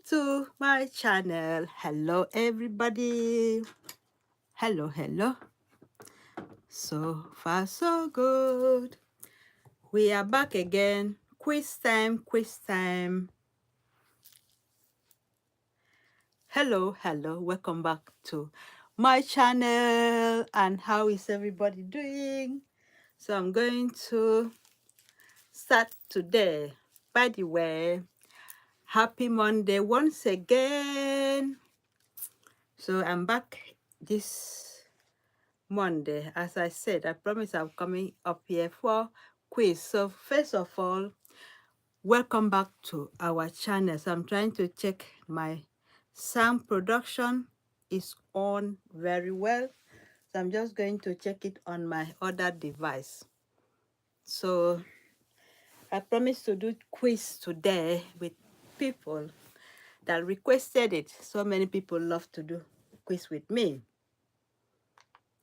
to my channel. Hello everybody. Hello. So far so good. We are back again. Quiz time. Hello. Welcome back to my channel. And how is everybody doing? So I'm going to start today. By the way, happy Monday once again. So I'm back this Monday. As I said, I promise I'm coming up here for quiz. So first of all, welcome back to our channel. So I'm trying to check my sound production is on very well. So I'm just going to check it on my other device. So I promise to do quiz today with people that requested it. So many people love to do quiz with me.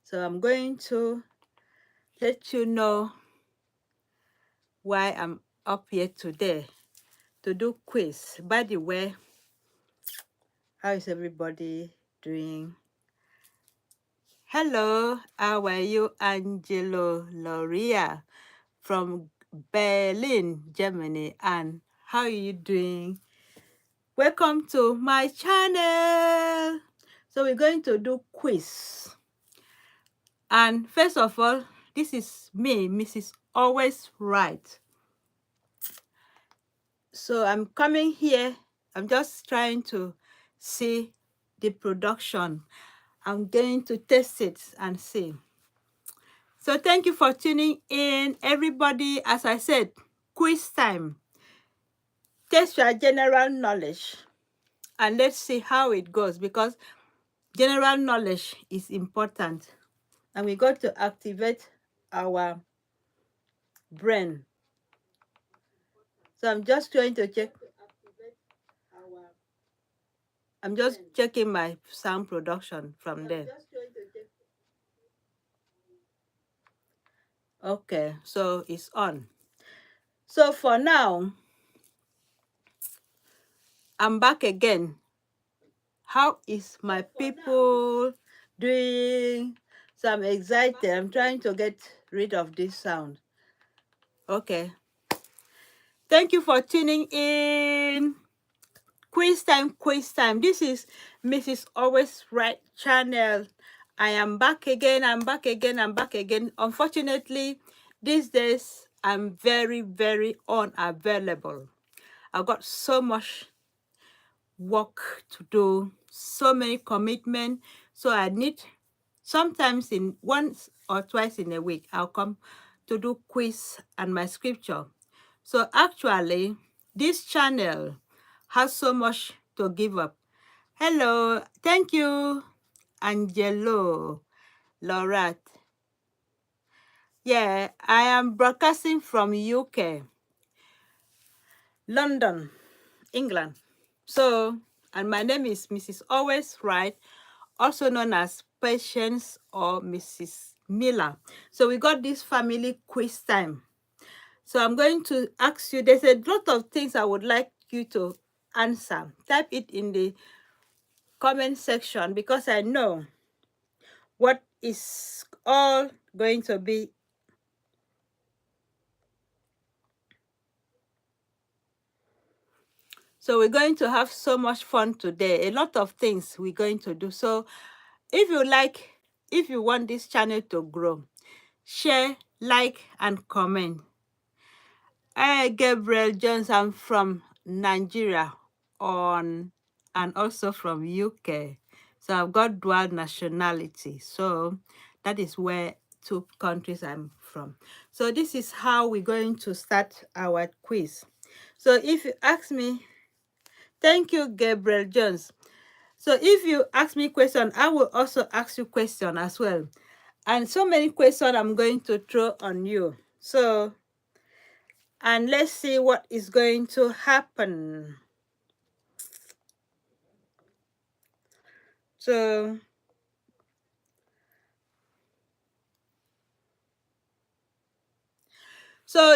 So I'm going to let you know why I'm up here today to do quiz. By the way, how is everybody doing? Hello, how are you, Angelo Loria from Berlin, Germany? And how are you doing? Welcome to my channel. So we're going to do quiz. And first of all, this is me, Mrs. Always Right. So I'm coming here. I'm just trying to see the production. I'm going to test it and see. So thank you for tuning in, everybody. As I said, quiz time. Test your general knowledge. And let's see how it goes, because general knowledge is important. And we got to activate our brain. So I'm just trying to check. I'm just checking my sound production from there. Okay, so it's on. So for now, I'm back again. How is my people doing? So I'm excited. I'm trying to get rid of this sound. Okay. Thank you for tuning in. Quiz time. This is Mrs. Always Right channel. I am back again. I'm back again. Unfortunately, these days I'm very, very unavailable. I've got so much work to do, so many commitments. So I need, sometimes in once or twice in a week, I'll come to do quiz and my scripture. So actually, this channel has so much to give up. Hello, thank you, Angelo Lorat. Yeah, I am broadcasting from UK, London, England. So, and my name is Mrs. Always Right, also known as Patience or Mrs. Miller. So we got this family quiz time. So I'm going to ask you, there's a lot of things I would like you to answer. Type it in the comment section, because I know what is all going to be. So we're going to have so much fun today. A lot of things we're going to do. So if you want this channel to grow, share, like, and comment. Gabriel Jones, I'm from Nigeria and also from UK. So I've got dual nationality. So that is where two countries I'm from. So this is how we're going to start our quiz. So if you ask me, thank you, Gabriel Jones. So if you ask me question, I will also ask you question as well. And so many questions I'm going to throw on you. So, and let's see what is going to happen. So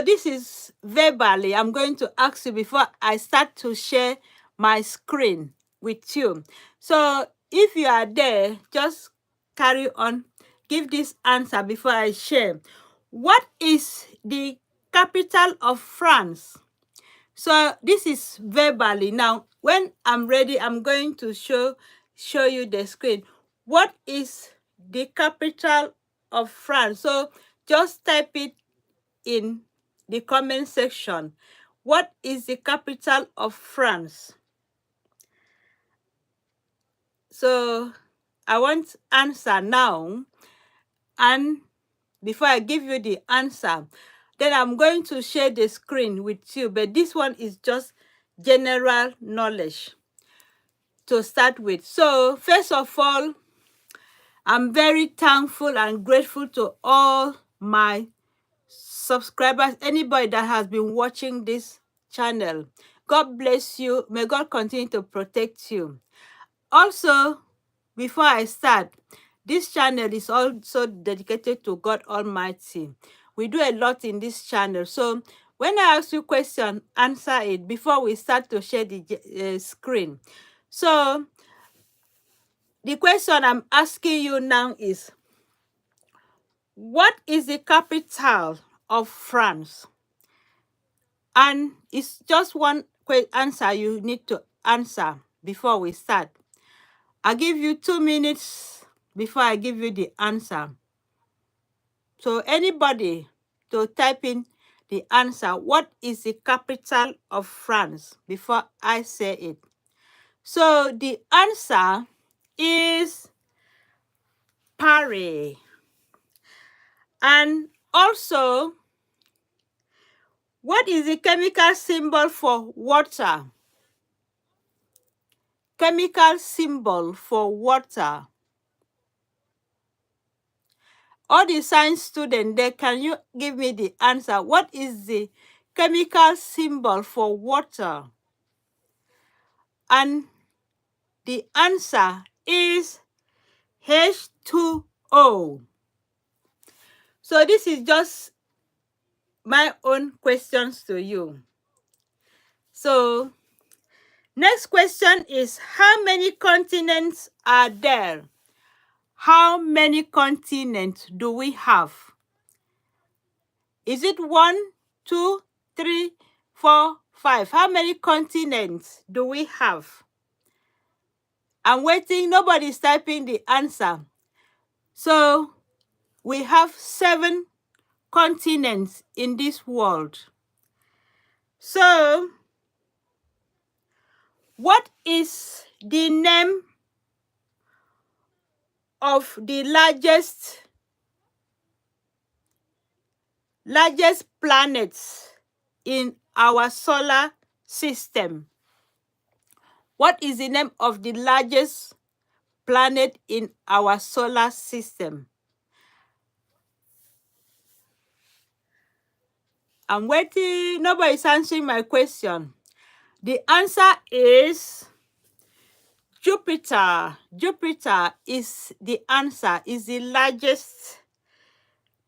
this is verbally. I'm going to ask you before I start to share my screen with you. So if you are there, just carry on. Give this answer before I share. What is the capital of France? So this is verbally. Now, when I'm ready, I'm going to show you the screen. What is the capital of France? So just type it in the comment section. What is the capital of France? So I want answer now. And before I give you the answer, then I'm going to share the screen with you. But this one is just general knowledge to start with. So first of all, I'm very thankful and grateful to all my subscribers, anybody that has been watching this channel. God bless you. May God continue to protect you. Also, before I start, this channel is also dedicated to God Almighty. We do a lot in this channel. So when I ask you a question, answer it before we start to share the screen. So the question I'm asking you now is, what is the capital of France? And it's just one answer you need to answer before we start. I'll give you 2 minutes before I give you the answer. So anybody to type in the answer, what is the capital of France, before I say it. So the answer is Paris. And also, what is the chemical symbol for water? Chemical symbol for water. All the science students there, can you give me the answer? What is the chemical symbol for water? And the answer is H2O. So this is just my own questions to you. So next question is, how many continents are there? How many continents do we have? Is it 1, 2, 3, 4, 5? How many continents do we have? I'm waiting. Nobody's typing the answer. So we have 7 continents in this world. So what is the name of the largest planets in our solar system? What is the name of the largest planet in our solar system? I'm waiting. Nobody's answering my question. The answer is Jupiter. Jupiter is the answer, is the largest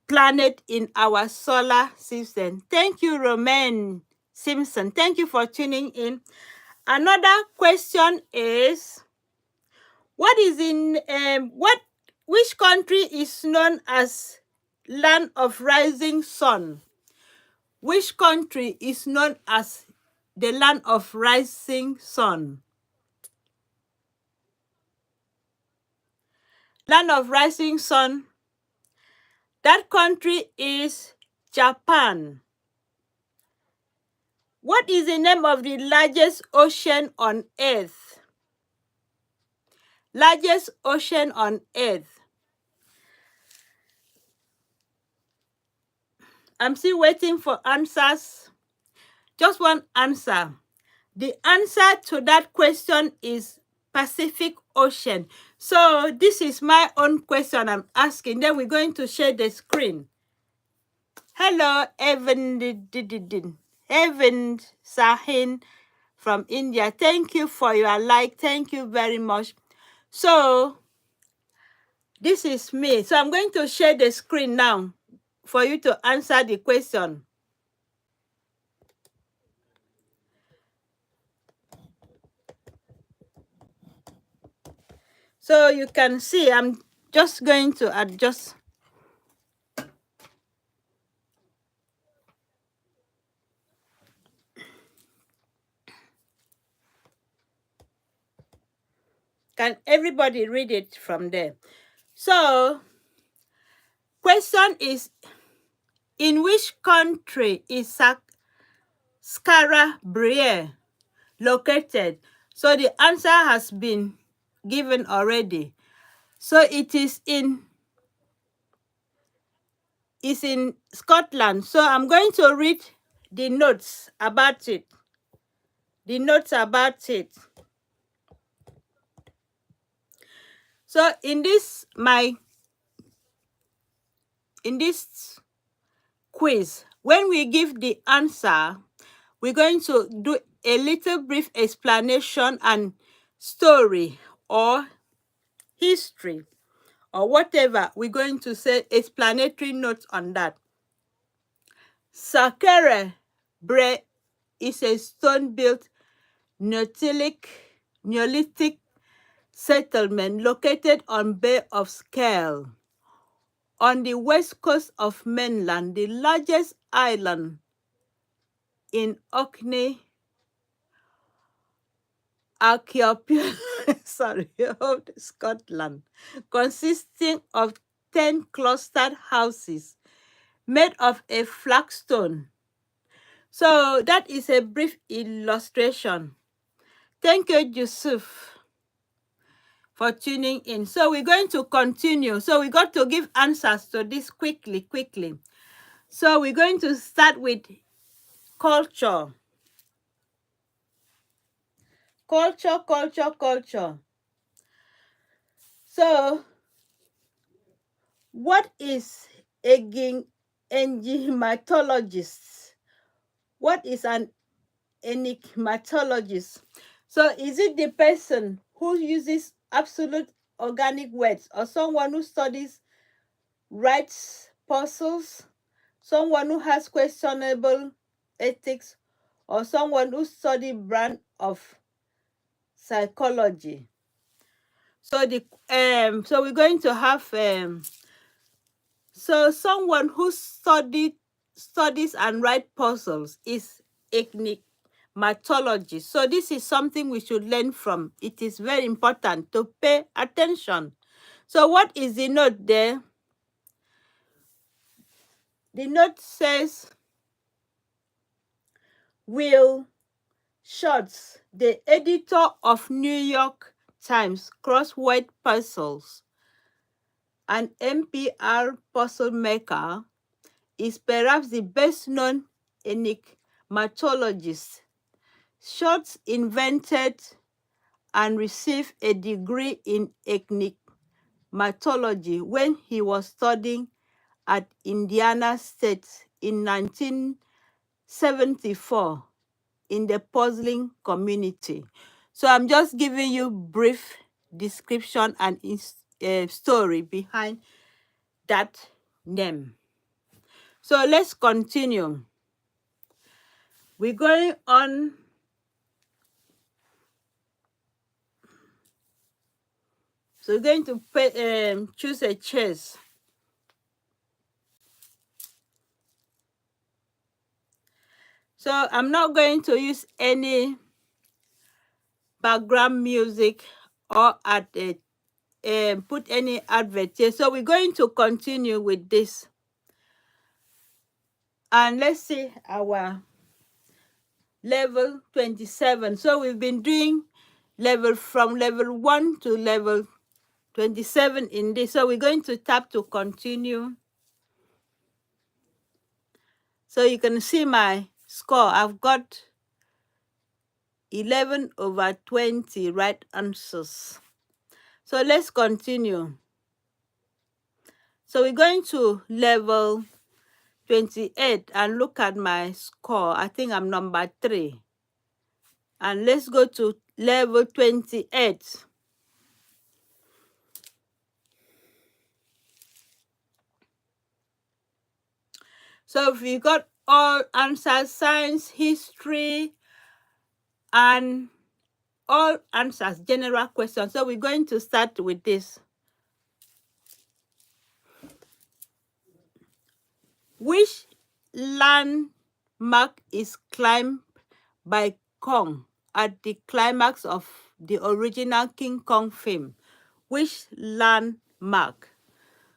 planet in our solar system. Thank you, Romain Simpson. Thank you for tuning in. Another question is, which country is known as Land of Rising Sun? Which country is known as the Land of Rising Sun? Land of Rising Sun. That country is Japan. What is the name of the largest ocean on Earth? Largest ocean on Earth. I'm still waiting for answers. Just one answer. The answer to that question is Pacific Ocean. So this is my own question I'm asking. Then we're going to share the screen. Hello, Evan Sahin from India. Thank you for your like. Thank you very much. So this is me. So I'm going to share the screen now for you to answer the question. So you can see I'm just going to adjust. Can everybody read it from there? So, question is, in which country is Skara Brae located? So the answer has been given already. So it is in Scotland. So I'm going to read the notes about it. The notes about it. So in this quiz, when we give the answer, we're going to do a little brief explanation and story or history or whatever. We're going to say explanatory notes on that. Sakere Bre is a stone-built Neolithic settlement located on Bay of Skell on the west coast of mainland, the largest island in Orkney Archipelago, sorry, of Scotland, consisting of 10 clustered houses made of a flagstone. So that is a brief illustration. Thank you, Yusuf, for tuning in. So we're going to continue. So we got to give answers to this quickly. So we're going to start with culture. Culture. So what is a enigmatologist? What is an enigmatologist? So is it the person who uses absolute organic words, or someone who studies, writes puzzles, someone who has questionable ethics, or someone who studies brand of psychology? So so we're going to have so someone who studies and write puzzles is enigmatology. So this is something we should learn from. It is very important to pay attention. So what is the note there? The note says Will Schultz, the editor of New York Times Crossword Puzzles, an NPR puzzle maker, is perhaps the best-known enigmatologist. Schultz invented and received a degree in enigmatology when he was studying at Indiana State in 1974 in the puzzling community. So I'm just giving you brief description and story behind that name. So let's continue. We're going on. So we're going to choose a chess. So I'm not going to use any background music or put any advert here. So we're going to continue with this. And let's see our level 27. So we've been doing from level 1 to level 27 in this. So we're going to tap to continue. So you can see my score. I've got 11 over 20 right answers. So let's continue. So we're going to level 28 and look at my score. I think I'm number 3. And let's go to level 28. So if you got all answers, science, history, and all answers, general questions. So we're going to start with this. Which landmark is climbed by Kong at the climax of the original King Kong film? Which landmark?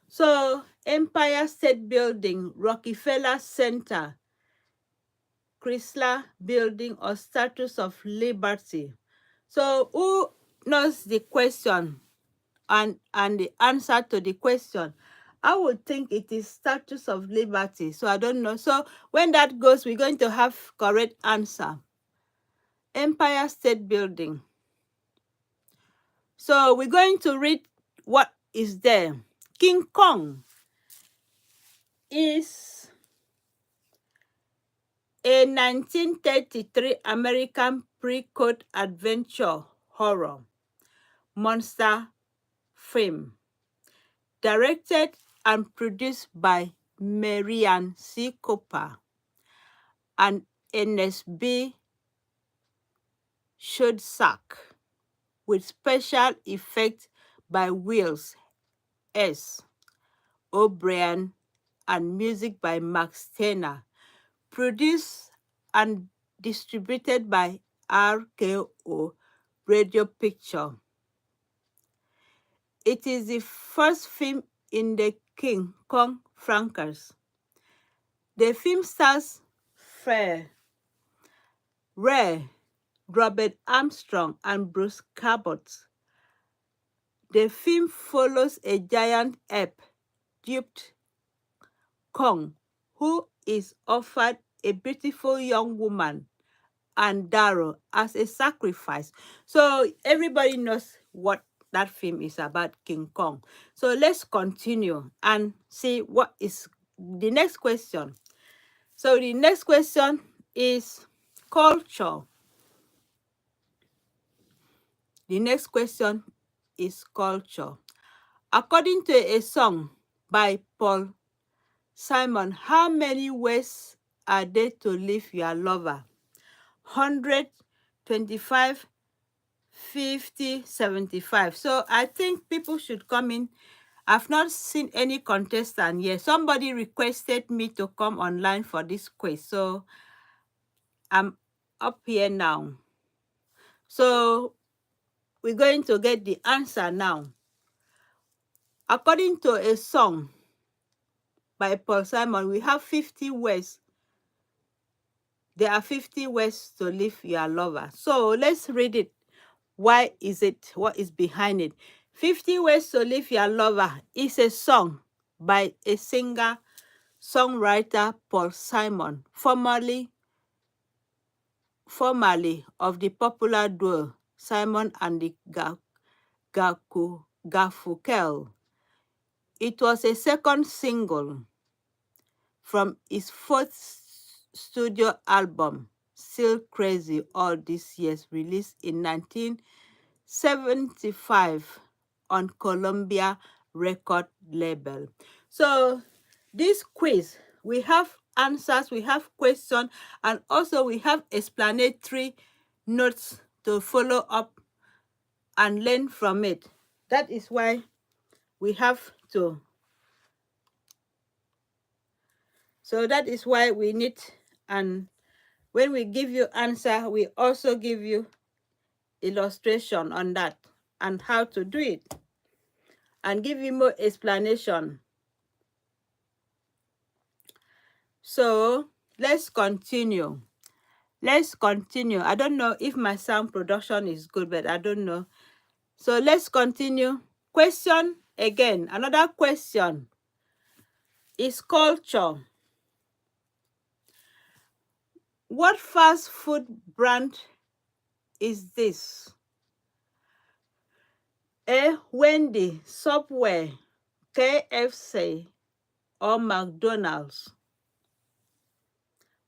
So, Empire State Building, Rockefeller Center, Chrysler Building, or Statue of Liberty? So, who knows the question and the answer to the question? I would think it is Statue of Liberty. So, I don't know. So, when that goes, we're going to have correct answer. Empire State Building. So, we're going to read what is there. King Kong is a 1933 American pre-code adventure horror monster film, directed and produced by Marian C. Cooper and Ernest B. Schoedsack, with special effects by Wills S. O'Brien and music by Max Steiner, produced and distributed by RKO Radio Picture. It is the first film in the King Kong franchise. The film stars Ray, Robert Armstrong, and Bruce Cabot. The film follows a giant ape-duped Kong who is offered a beautiful young woman and Darrow as a sacrifice. So everybody knows what that film is about, King Kong. So let's continue and see what is the next question. So the next question is culture. The next question is culture. According to a song by Paul Simon, how many ways are there to leave your lover? 100, 25, 50, 75. So I think people should come in. I've not seen any contestant yet. Somebody requested me to come online for this quiz. So I'm up here now. So we're going to get the answer now. According to a song by Paul Simon, we have 50 ways. There are 50 ways to leave your lover. So let's read it. Why is it? What is behind it? 50 Ways to Leave Your Lover is a song by a singer-songwriter Paul Simon, formerly of the popular duo Simon and the Garfunkel. It was a second single from his fourth studio album, Still Crazy All These Years, released in 1975 on Columbia record label. So this quiz, we have answers, we have questions, and also we have explanatory notes to follow up and learn from it. That is why we have to. So that is why we need, and when we give you answer, we also give you illustration on that and how to do it, and give you more explanation. So let's continue. I don't know if my sound production is good, but I don't know. So let's continue. Question again. Another question is culture. What fast food brand is this? A. Wendy, Subway, KFC, or McDonald's?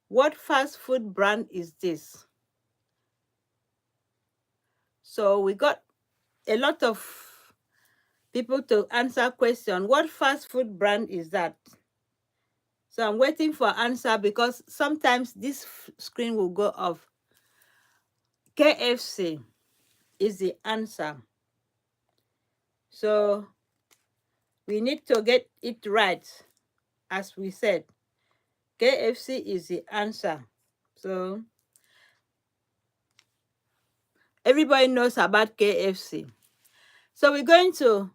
What fast food brand is this? So we got a lot of people to answer question. What fast food brand is that? So I'm waiting for answer because sometimes this screen will go off. KFC. is the answer. So we need to get it right, as we said. KFC is the answer. So everybody knows about KFC. So we're going to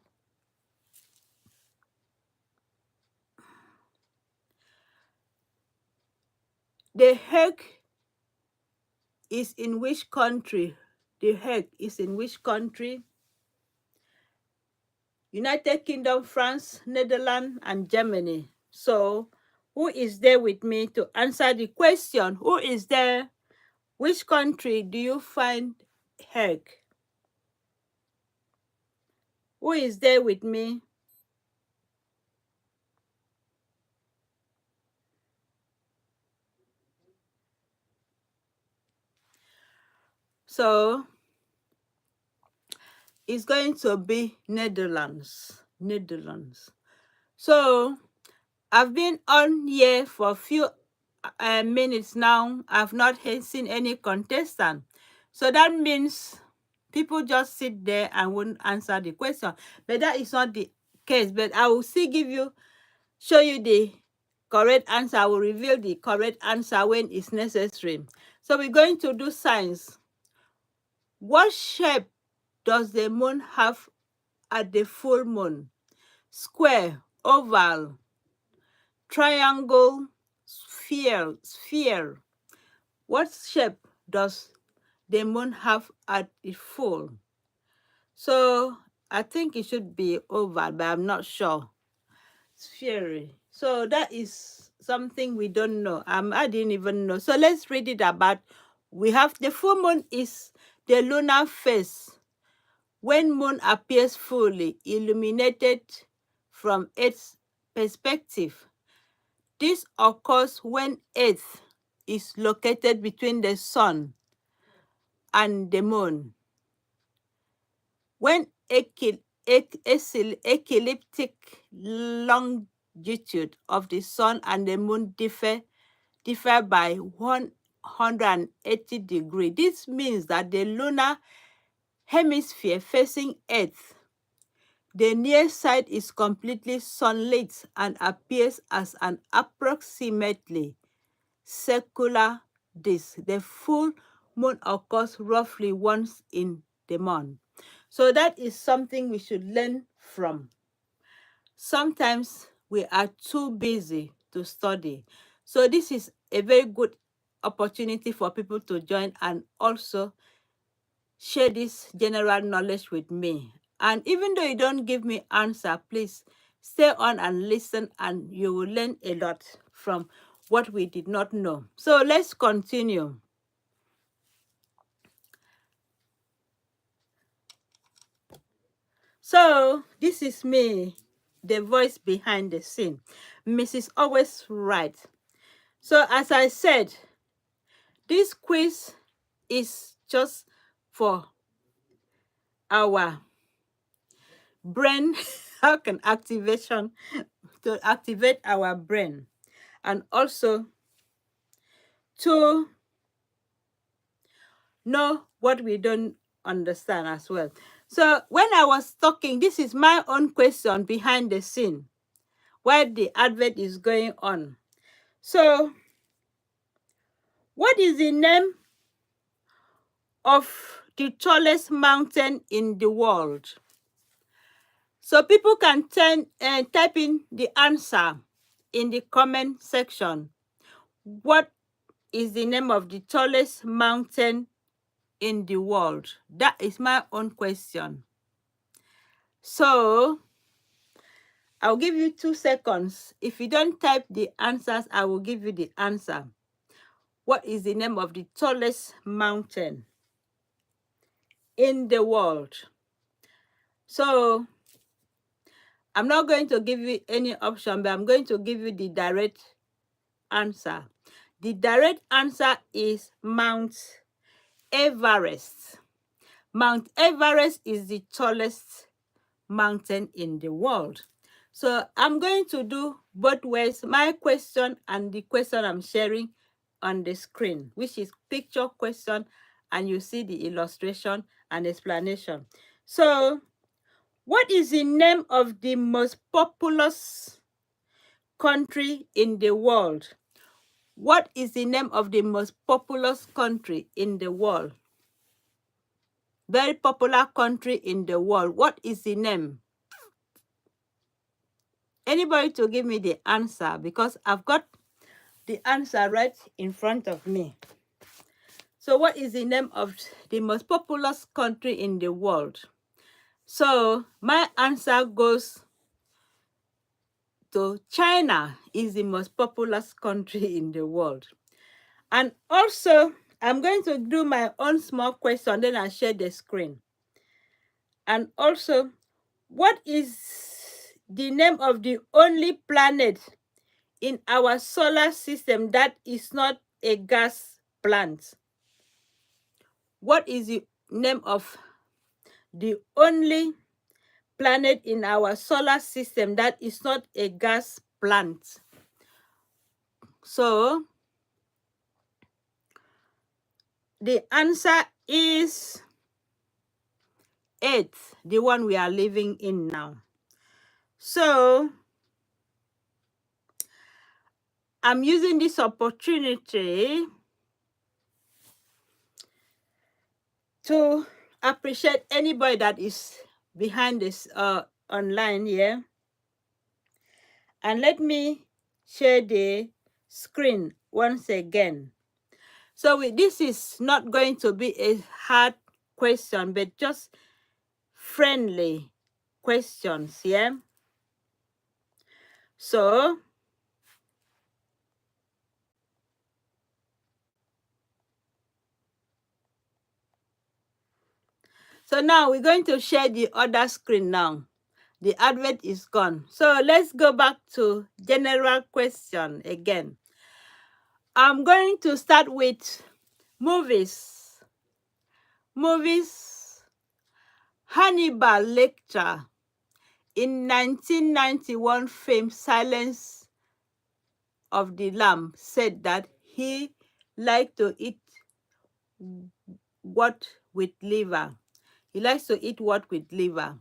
The Hague is in which country? The Hague is in which country? United Kingdom, France, Netherlands, and Germany. So who is there with me to answer the question? Who is there? Which country do you find Hague? Who is there with me? So it's going to be Netherlands. Netherlands. So I've been on here for a few minutes now. I've not seen any contestant. So that means people just sit there and won't answer the question. But that is not the case. But I will still show you the correct answer. I will reveal the correct answer when it's necessary. So we're going to do science. What shape does the moon have at the full moon? Square, oval, triangle, sphere. What shape does the moon have at the full? So I think it should be oval, but I'm not sure. Sphere. So that is something we don't know. I didn't even know. So let's read it about. We have the full moon is the lunar phase when moon appears fully illuminated from its perspective. This occurs when Earth is located between the sun and the moon. When ecliptic longitude of the sun and the moon differ by 180 degrees. This means that the lunar hemisphere facing Earth, the near side is completely sunlit and appears as an approximately circular disk. The full moon occurs roughly once in the month. So that is something we should learn from. Sometimes we are too busy to study. So this is a very good opportunity for people to join and also share this general knowledge with me. And even though you don't give me answer, please stay on and listen and you will learn a lot from what we did not know. So let's continue. So this is me, the voice behind the scene. Mrs. Always Right. So as I said, this quiz is just for our brain, how can activation, to activate our brain, and also to know what we don't understand as well. So when I was talking, this is my own question behind the scene while the advert is going on. So what is the name of the tallest mountain in the world? So people can type in the answer in the comment section. What is the name of the tallest mountain in the world? That is my own question. So I'll give you 2 seconds. If you don't type the answers, I will give you the answer. What is the name of the tallest mountain in the world? So I'm not going to give you any option, but I'm going to give you the direct answer. The direct answer is Mount Everest. Mount Everest is the tallest mountain in the world. So I'm going to do both ways, my question and the question I'm sharing on the screen, which is picture question, and you see the illustration an explanation. So, what is the name of the most populous country in the world? What is the name of the most populous country in the world? Very popular country in the world. What is the name? Anybody to give me the answer, because I've got the answer right in front of me. So what is the name of the most populous country in the world? So my answer goes to China is the most populous country in the world. And also, I'm going to do my own small question, then I'll share the screen. And also, what is the name of the only planet in our solar system that is not a gas plant? What is the name of the only planet in our solar system that is not a gas plant? So the answer is Earth, the one we are living in now. So I'm using this opportunity to appreciate anybody that is behind this online here. And let me share the screen once again. So this is not going to be a hard question, but just friendly questions, yeah? So now we're going to share the other screen now. The advert is gone. So let's go back to general question again. I'm going to start with movies. Movies. Hannibal Lecter in 1991 film Silence of the Lamb said that he liked to eat what with liver. He likes to eat what with liver?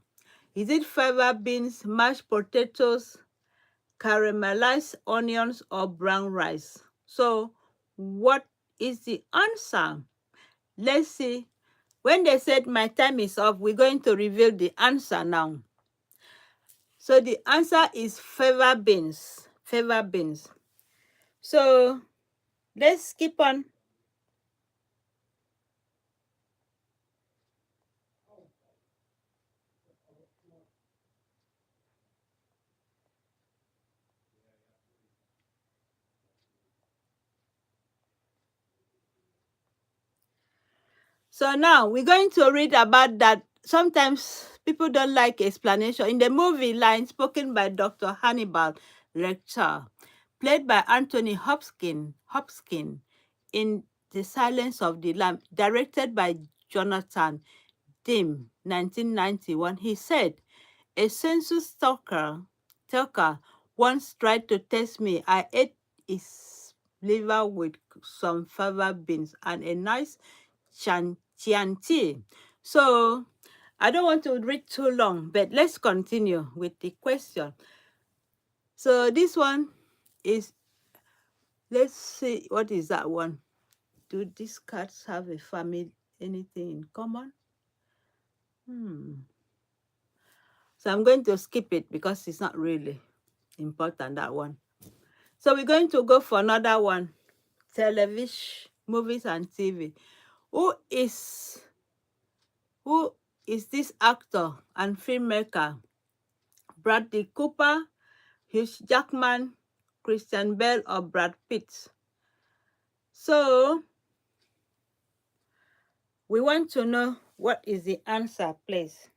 Is it fava beans, mashed potatoes, caramelized onions, or brown rice? So what is the answer? Let's see. When they said my time is up, we're going to reveal the answer now. So the answer is fava beans. Fava beans. So let's keep on. So now we're going to read about that. Sometimes people don't like explanation. In the movie line spoken by Dr. Hannibal Lecter, played by Anthony Hopkins in The Silence of the Lamb, directed by Jonathan Demme, 1991, he said, a census stalker once tried to test me. I ate his liver with some fava beans and a nice Chianti. So I don't want to read too long, but let's continue with the question. So this one is, let's see, what is that one? Do these cats have a family, anything in common? So I'm going to skip it because it's not really important, that one. So we're going to go for another one. Television, movies and TV. Who is this actor and filmmaker? Bradley Cooper, Hugh Jackman, Christian Bale, or Brad Pitt? So we want to know what is the answer, please.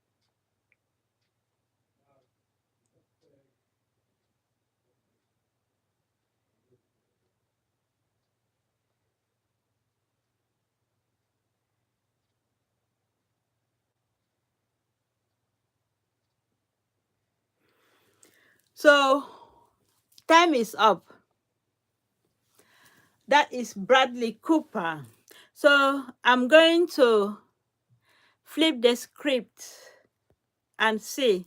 So time is up. That is Bradley Cooper. So I'm going to flip the script and see.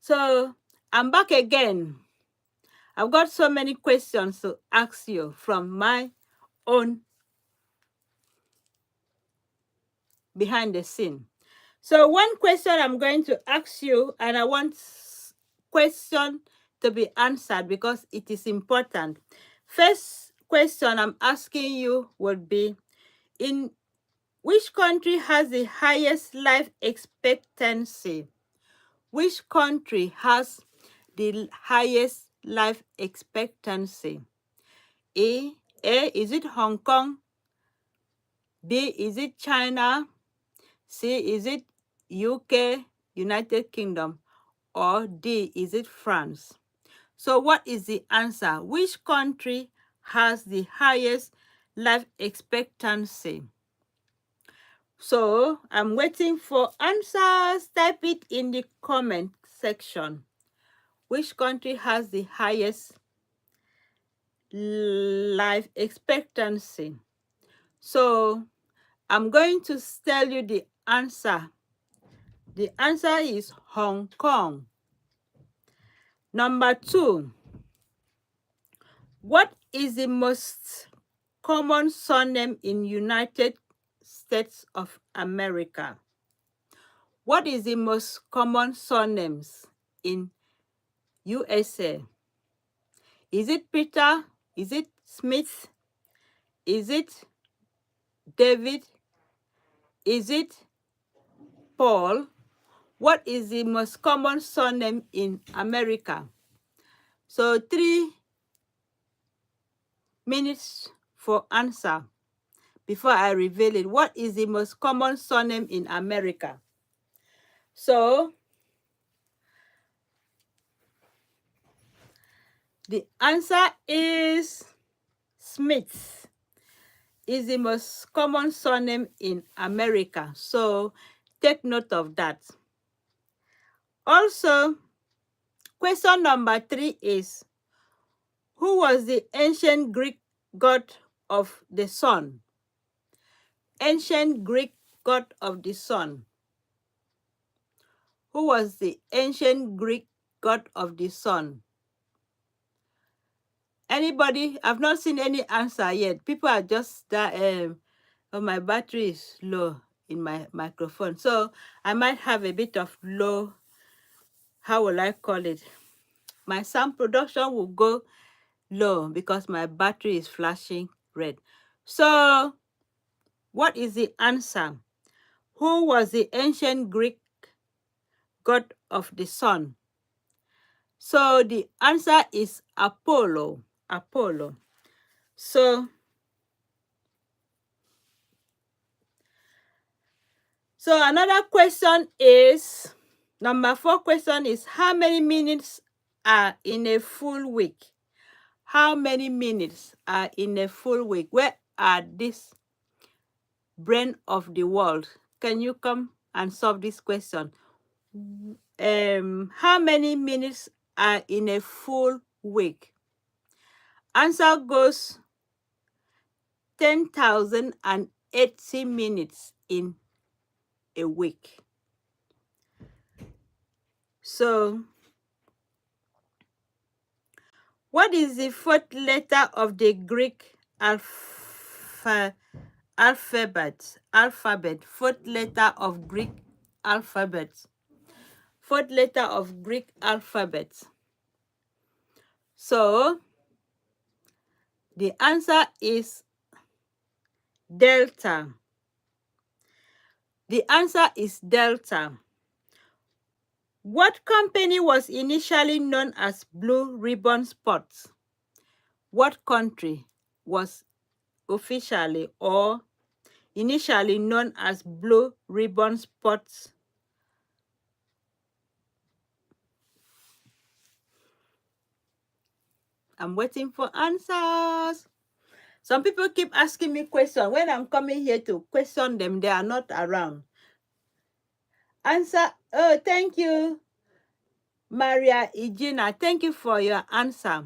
So I'm back again. I've got so many questions to ask you from my own behind the scene. So one question I'm going to ask you, and I want question to be answered because it is important. First question I'm asking you would be, in which country has the highest life expectancy? Which country has the highest life expectancy? A, is it Hong Kong? B, is it China? C, is it UK, United Kingdom? Or D, is it France? So what is the answer? Which country has the highest life expectancy? So I'm waiting for answers. Type it in the comment section. Which country has the highest life expectancy? So I'm going to tell you the answer. The answer is Hong Kong. Number 2, what is the most common surname in United States of America? What is the most common surnames in USA? Is it Peter? Is it Smith? Is it David? Is it Paul? What is the most common surname in America? So 3 minutes for answer before I reveal it. What is the most common surname in America? So the answer is Smith is the most common surname in America. So take note of that. Also, question number 3 is, who was the ancient Greek god of the sun? Ancient Greek god of the sun. Who was the ancient Greek god of the sun? Anybody? I've not seen any answer yet. People are just that. Oh, my battery is low in my microphone, so I might have a bit of low. How will I call it? My sound production will go low because my battery is flashing red. So, what is the answer? Who was the ancient Greek god of the sun? So the answer is Apollo. Apollo. So another question is, number 4 question is, how many minutes are in a full week? How many minutes are in a full week? Where are this brain of the world? Can you come and solve this question? How many minutes are in a full week? Answer goes 10,080 minutes in a week. So, what is the 4th letter of the Greek alphabet? 4th letter of Greek alphabet. 4th letter of Greek alphabet. So, the answer is Delta. The answer is Delta. What company was initially known as Blue Ribbon Sports? What country was officially or initially known as Blue Ribbon Sports? I'm waiting for answers. Some people keep asking me questions. When I'm coming here to question them, they are not around. Answer. Oh, thank you, Maria Igina. Thank you for your answer.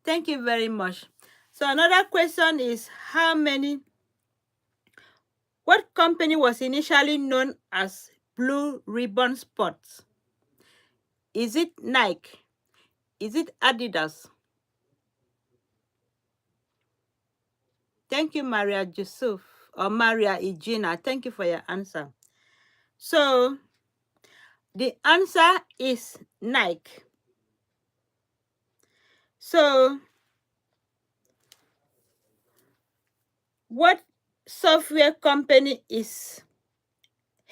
Thank you very much. So another question is, What company was initially known as Blue Ribbon Sports? Is it Nike? Is it Adidas? Thank you, Maria Yusuf or Maria Egina. Thank you for your answer. So the answer is Nike. So what software company is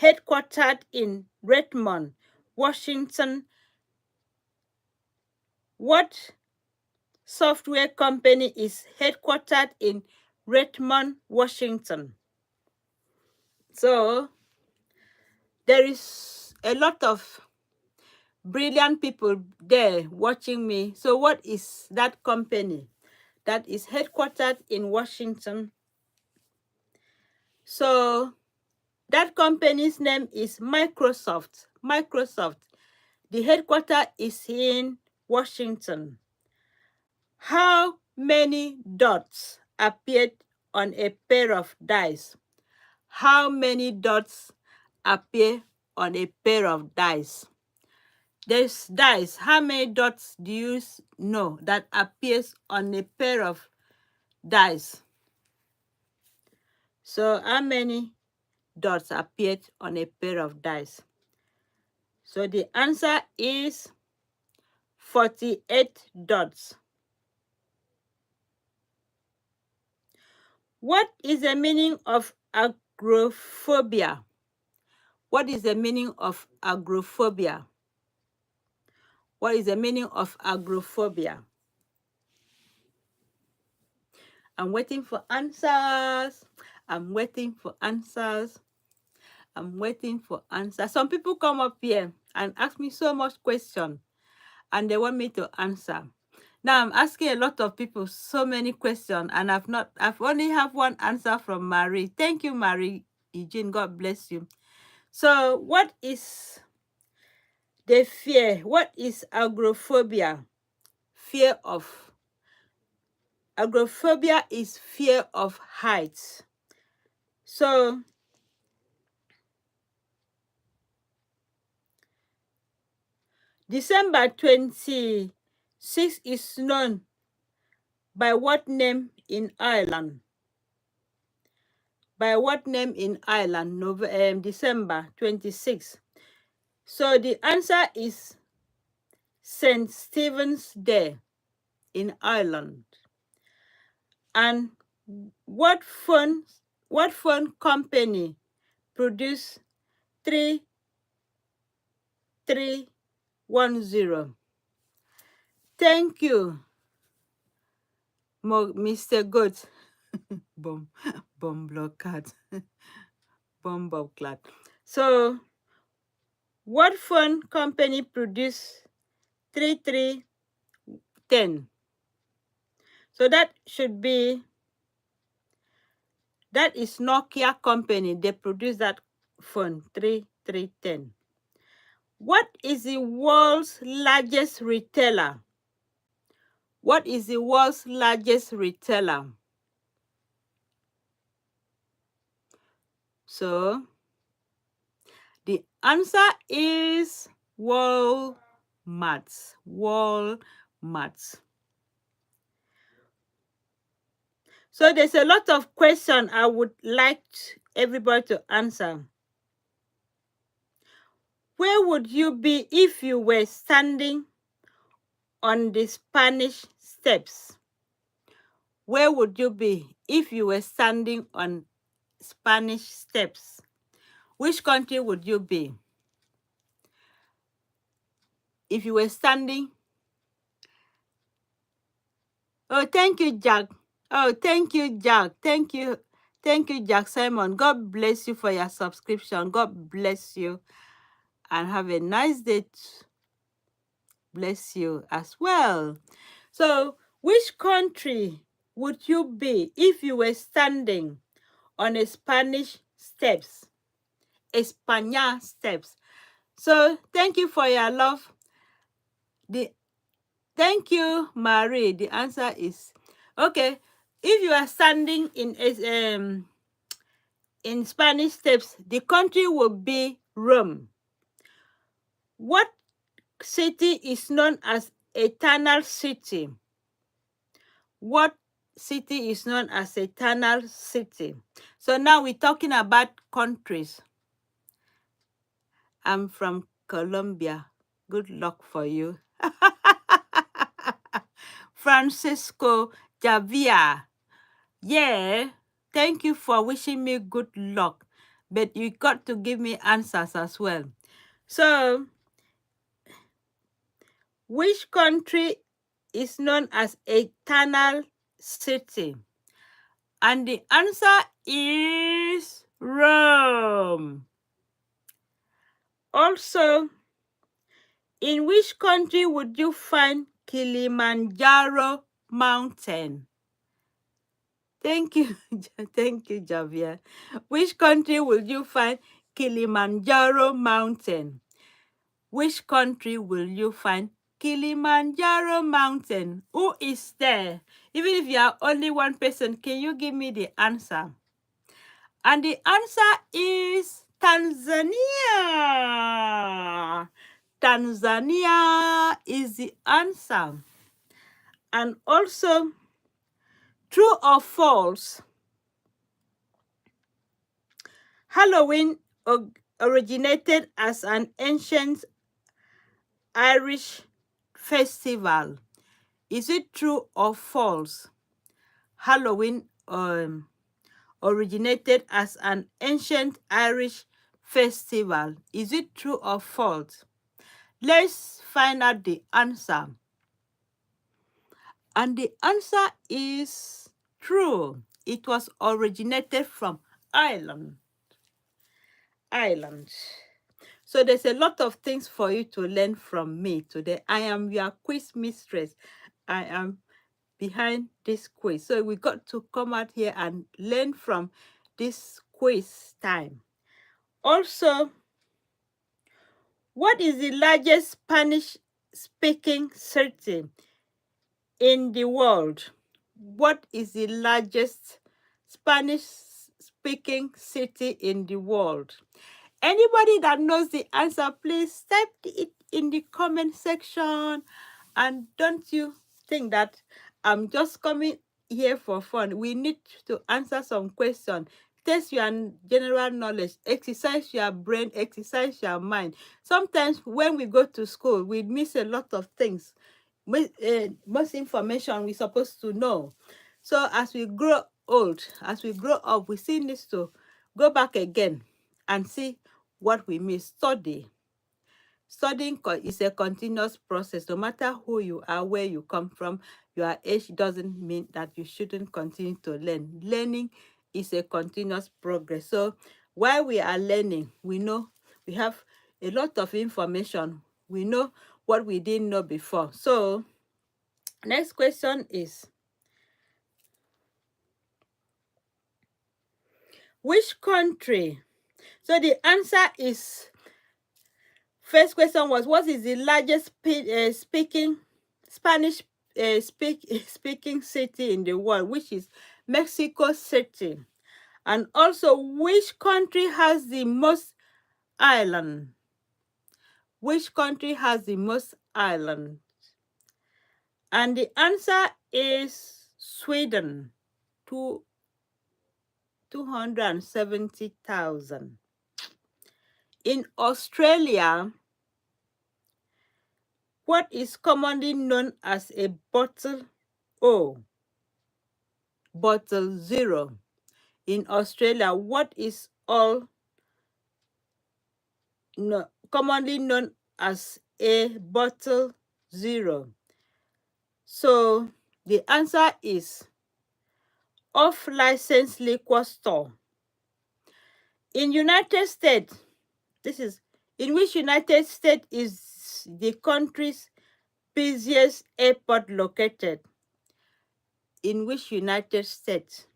headquartered in Redmond, Washington? What software company is headquartered in Redmond, Washington? So there is a lot of brilliant people there watching me. So what is that company that is headquartered in Washington? So that company's name is Microsoft. Microsoft. The headquarters is in Washington. How many dots appeared on a pair of dice? How many dots appear on a pair of dice? There's dice. How many dots do you know that appears on a pair of dice? So how many dots appeared on a pair of dice? So the answer is 48 dots. What is the meaning of agoraphobia? What is the meaning of agoraphobia? What is the meaning of agoraphobia? I'm waiting for answers. I'm waiting for answers. I'm waiting for answers. Some people come up here and ask me so much question and they want me to answer. Now I'm asking a lot of people so many questions and I've only have one answer from Marie. Thank you, Marie Eugene. God bless you. So what is the fear? What is agoraphobia? Fear of. Agoraphobia is fear of heights. So December 26 is known by what name in Ireland? By what name in Ireland? December 26. So the answer is St. Stephen's Day in Ireland. And what phone company produced 3310? Thank you, Mr. Goat. Bomb blockade. Bomb blockade. So what phone company produced 3310? So that is Nokia company. They produce that phone 3310. What is the world's largest retailer? What is the world's largest retailer? So the answer is Walmart. Walmart. So there's a lot of questions I would like everybody to answer. Where would you be if you were standing on the Spanish steps? Where would you be if you were standing on Spanish steps? Which country would you be if you were standing? Oh, thank you, Jack. Oh, thank you, Jack. Thank you, Jack Simon. God bless you for your subscription. God bless you and have a nice day. Bless you as well. So, which country would you be if you were standing on a Spanish steps? España steps. So, thank you for your love. Thank you, Marie. The answer is okay. If you are standing in in Spanish steps, the country will be Rome. What city is known as Eternal City? What city is known as Eternal City? So now we're talking about countries. I'm from Colombia. Good luck for you. Francisco Javier. Yeah, thank you for wishing me good luck. But you got to give me answers as well. So, which country is known as Eternal City? And the answer is Rome. Also, in which country would you find Kilimanjaro Mountain? Thank you, thank you, Javier. Which country will you find Kilimanjaro Mountain? Which country will you find Kilimanjaro Mountain? Who is there? Even if you are only one person, can you give me the answer? And the answer is Tanzania. Tanzania is the answer. And also, true or false, Halloween originated as an ancient Irish festival. Is it true or false? Halloween originated as an ancient Irish festival. Is it true or false? Let's find out the answer. And the answer is true. It was originated from Ireland. Ireland. So there's a lot of things for you to learn from me today. I am your quiz mistress. I am behind this quiz. So we got to come out here and learn from this quiz time. Also, what is the largest Spanish-speaking city in the world? What is the largest Spanish-speaking city in the world? Anybody that knows the answer, please type it in the comment section. And don't you think that I'm just coming here for fun? We need to answer some questions, test your general knowledge, exercise your brain, exercise your mind. Sometimes when we go to school, we miss a lot of things, most information we're supposed to know. So as we grow old, as we grow up, we still need to go back again and see what we miss. Studying is a continuous process. No matter who you are, where you come from, your age doesn't mean that you shouldn't continue to learn. Learning is a continuous progress. So while we are learning, we know we have a lot of information. We know what we didn't know before. So next question is, which country? So the answer is, first question was, what is the largest speaking Spanish speaking city in the world, which is Mexico City. And also, which country has the most island? Which country has the most island? And the answer is Sweden, 270,000. In Australia, what is commonly known as a bottle O? Bottle zero. In Australia, what is commonly known as a bottle zero? So the answer is off-license liquor store. In United States, in which United States is the country's busiest airport located? In which United States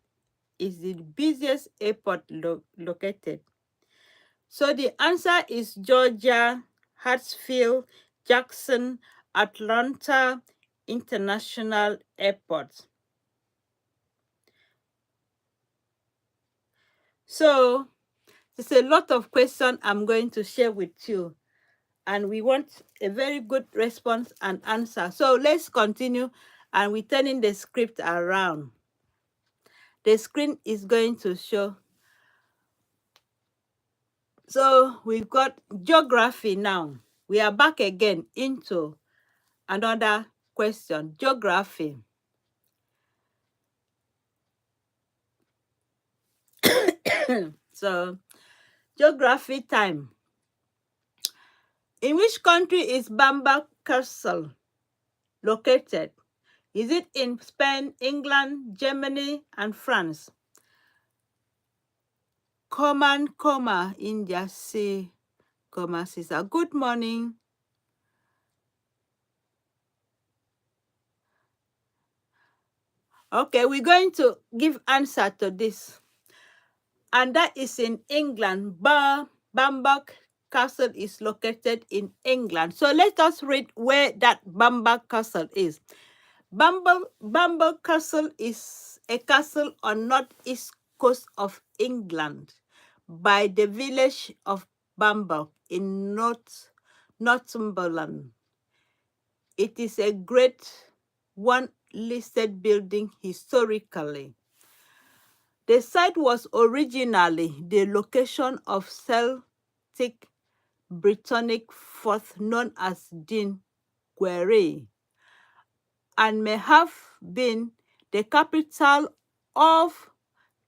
is the busiest airport located? So the answer is Georgia, Hartsfield, Jackson, Atlanta International Airport. So there's a lot of questions I'm going to share with you, and we want a very good response and answer. So let's continue, and we're turning the script around. The screen is going to show. So we've got geography now. We are back again into another question, geography. So geography time. In which country is Bamberg Castle located? Is it in Spain, England, Germany, and France? Command, India, C, Caesar. Good morning. Okay, we're going to give answer to this. And that is in England. Bamberg Castle is located in England. So let us read where that Bamberg Castle is. Bamberg Castle is a castle on northeast coast of England by the village of Bamberg in Northumberland. It is a great one listed building historically. The site was originally the location of Celtic Brittonic fort known as Din Querey, and may have been the capital of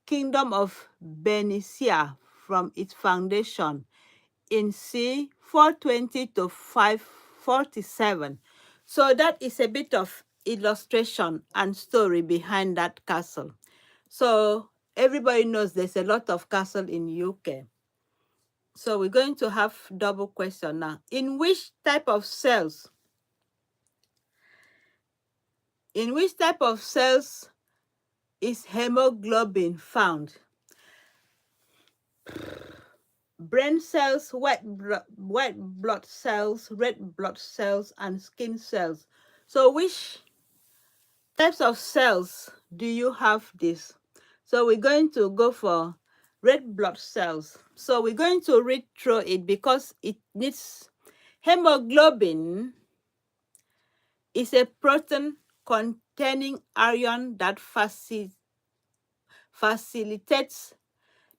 Kingdom of Bernicia from its foundation in c. 420 to 547. So that is a bit of illustration and story behind that castle. So everybody knows there's a lot of castle in UK. So we're going to have double question now. In which type of cells is hemoglobin found? Brain cells, white blood cells, red blood cells, and skin cells. So which types of cells do you have this? So we're going to go for red blood cells. So we're going to read through it because it needs hemoglobin is a protein containing iron that facilitates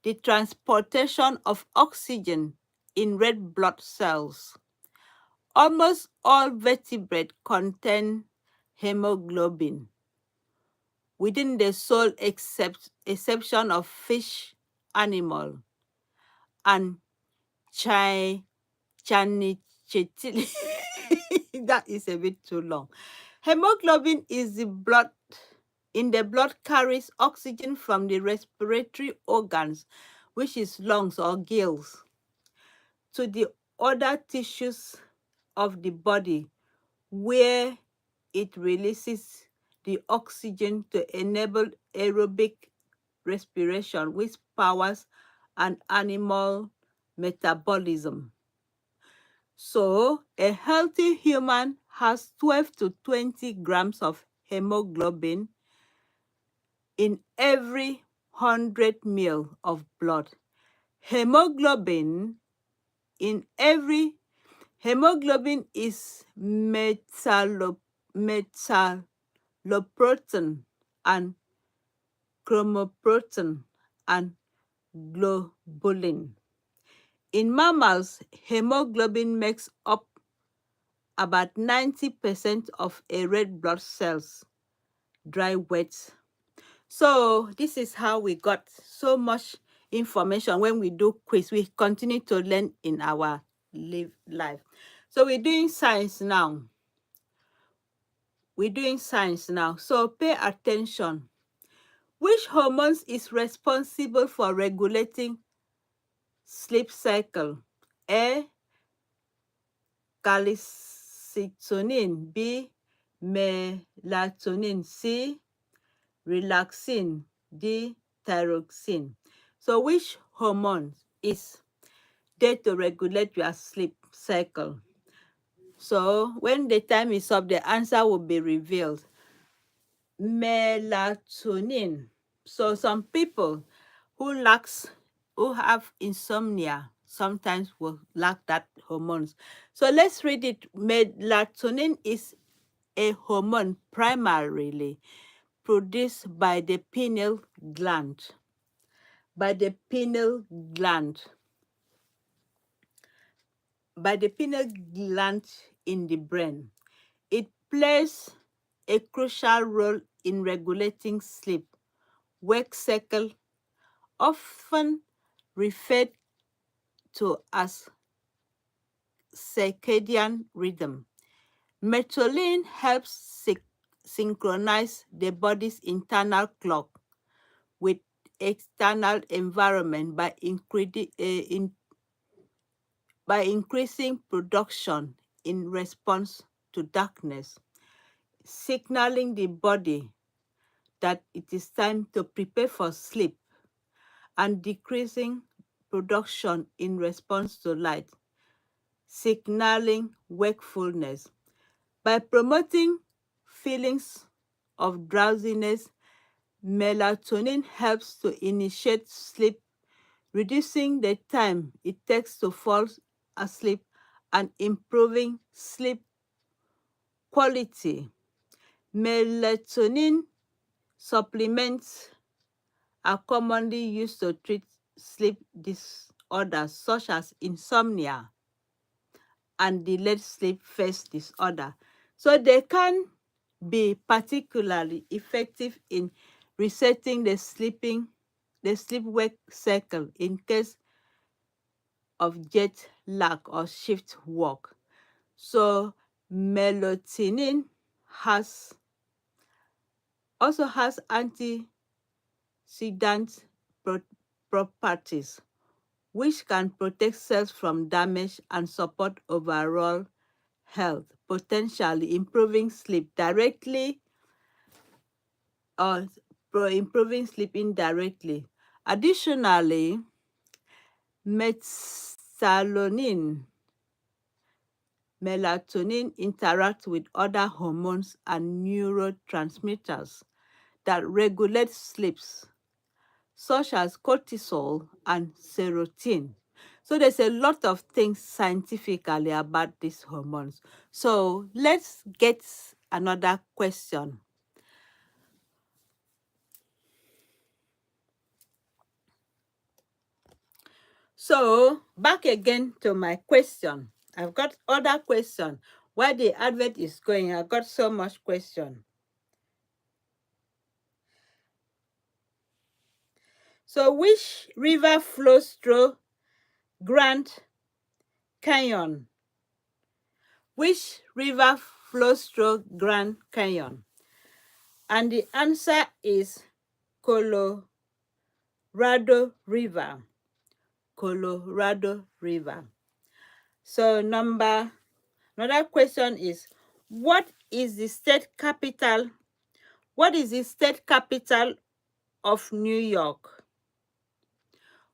the transportation of oxygen in red blood cells. Almost all vertebrates contain hemoglobin, within the sole exception of fish, animal, and Chanichitili. That is a bit too long. Hemoglobin is the blood in the blood carries oxygen from the respiratory organs, which is lungs or gills, to the other tissues of the body, where it releases the oxygen to enable aerobic respiration, which powers an animal metabolism. So a healthy human has 12 to 20 grams of hemoglobin in every 100 ml of blood. Hemoglobin is metalloprotein and chromoprotein and globulin. In mammals, hemoglobin makes up about 90% of a red blood cell's dry weight. So this is how we got so much information. When we do quiz, we continue to learn in our life. So we're doing science now. So pay attention. Which hormones is responsible for regulating sleep cycle? A, calcitonin. B, melatonin. C, relaxin. D, thyroxine. So which hormone is there to regulate your sleep cycle? So when the time is up, the answer will be revealed. Melatonin. So some people who lacks who have insomnia sometimes will lack that hormones. So let's read it. Melatonin is a hormone primarily produced by the pineal gland. By the pineal gland. By the pineal gland in the brain. It plays a crucial role in regulating sleep, wake cycle, often referred to as circadian rhythm. Melatonin helps synchronize the body's internal clock with external environment by increasing production in response to darkness, signaling the body that it is time to prepare for sleep, and decreasing production in response to light, signaling wakefulness. By promoting feelings of drowsiness, melatonin helps to initiate sleep, reducing the time it takes to fall asleep and improving sleep quality. Melatonin supplements are commonly used to treat sleep disorders such as insomnia and delayed sleep phase disorder. So they can be particularly effective in resetting the sleep-wake cycle in case of jet lag or shift work. So melatonin has also has antioxidant properties, which can protect cells from damage and support overall health, potentially improving sleep directly or improving sleep indirectly. Additionally, melatonin interacts with other hormones and neurotransmitters that regulate sleeps, such as cortisol and serotonin. So there's a lot of things scientifically about these hormones. So let's get another question. So back again to my question. I've got other question. While the advert is going, I've got so much question. So which river flows through Grand Canyon? Which river flows through Grand Canyon? And the answer is Colorado River. Colorado River. So another question is, what is the state capital? What is the state capital of New York?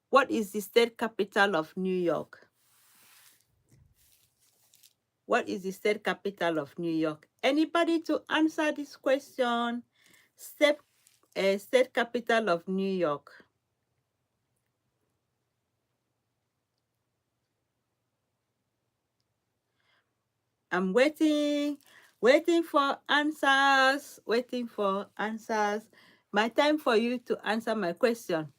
What is the state capital of New York? What is the state capital of New York? Anybody to answer this question? State capital of New York. I'm waiting for answers, waiting for answers. My time for you to answer my question.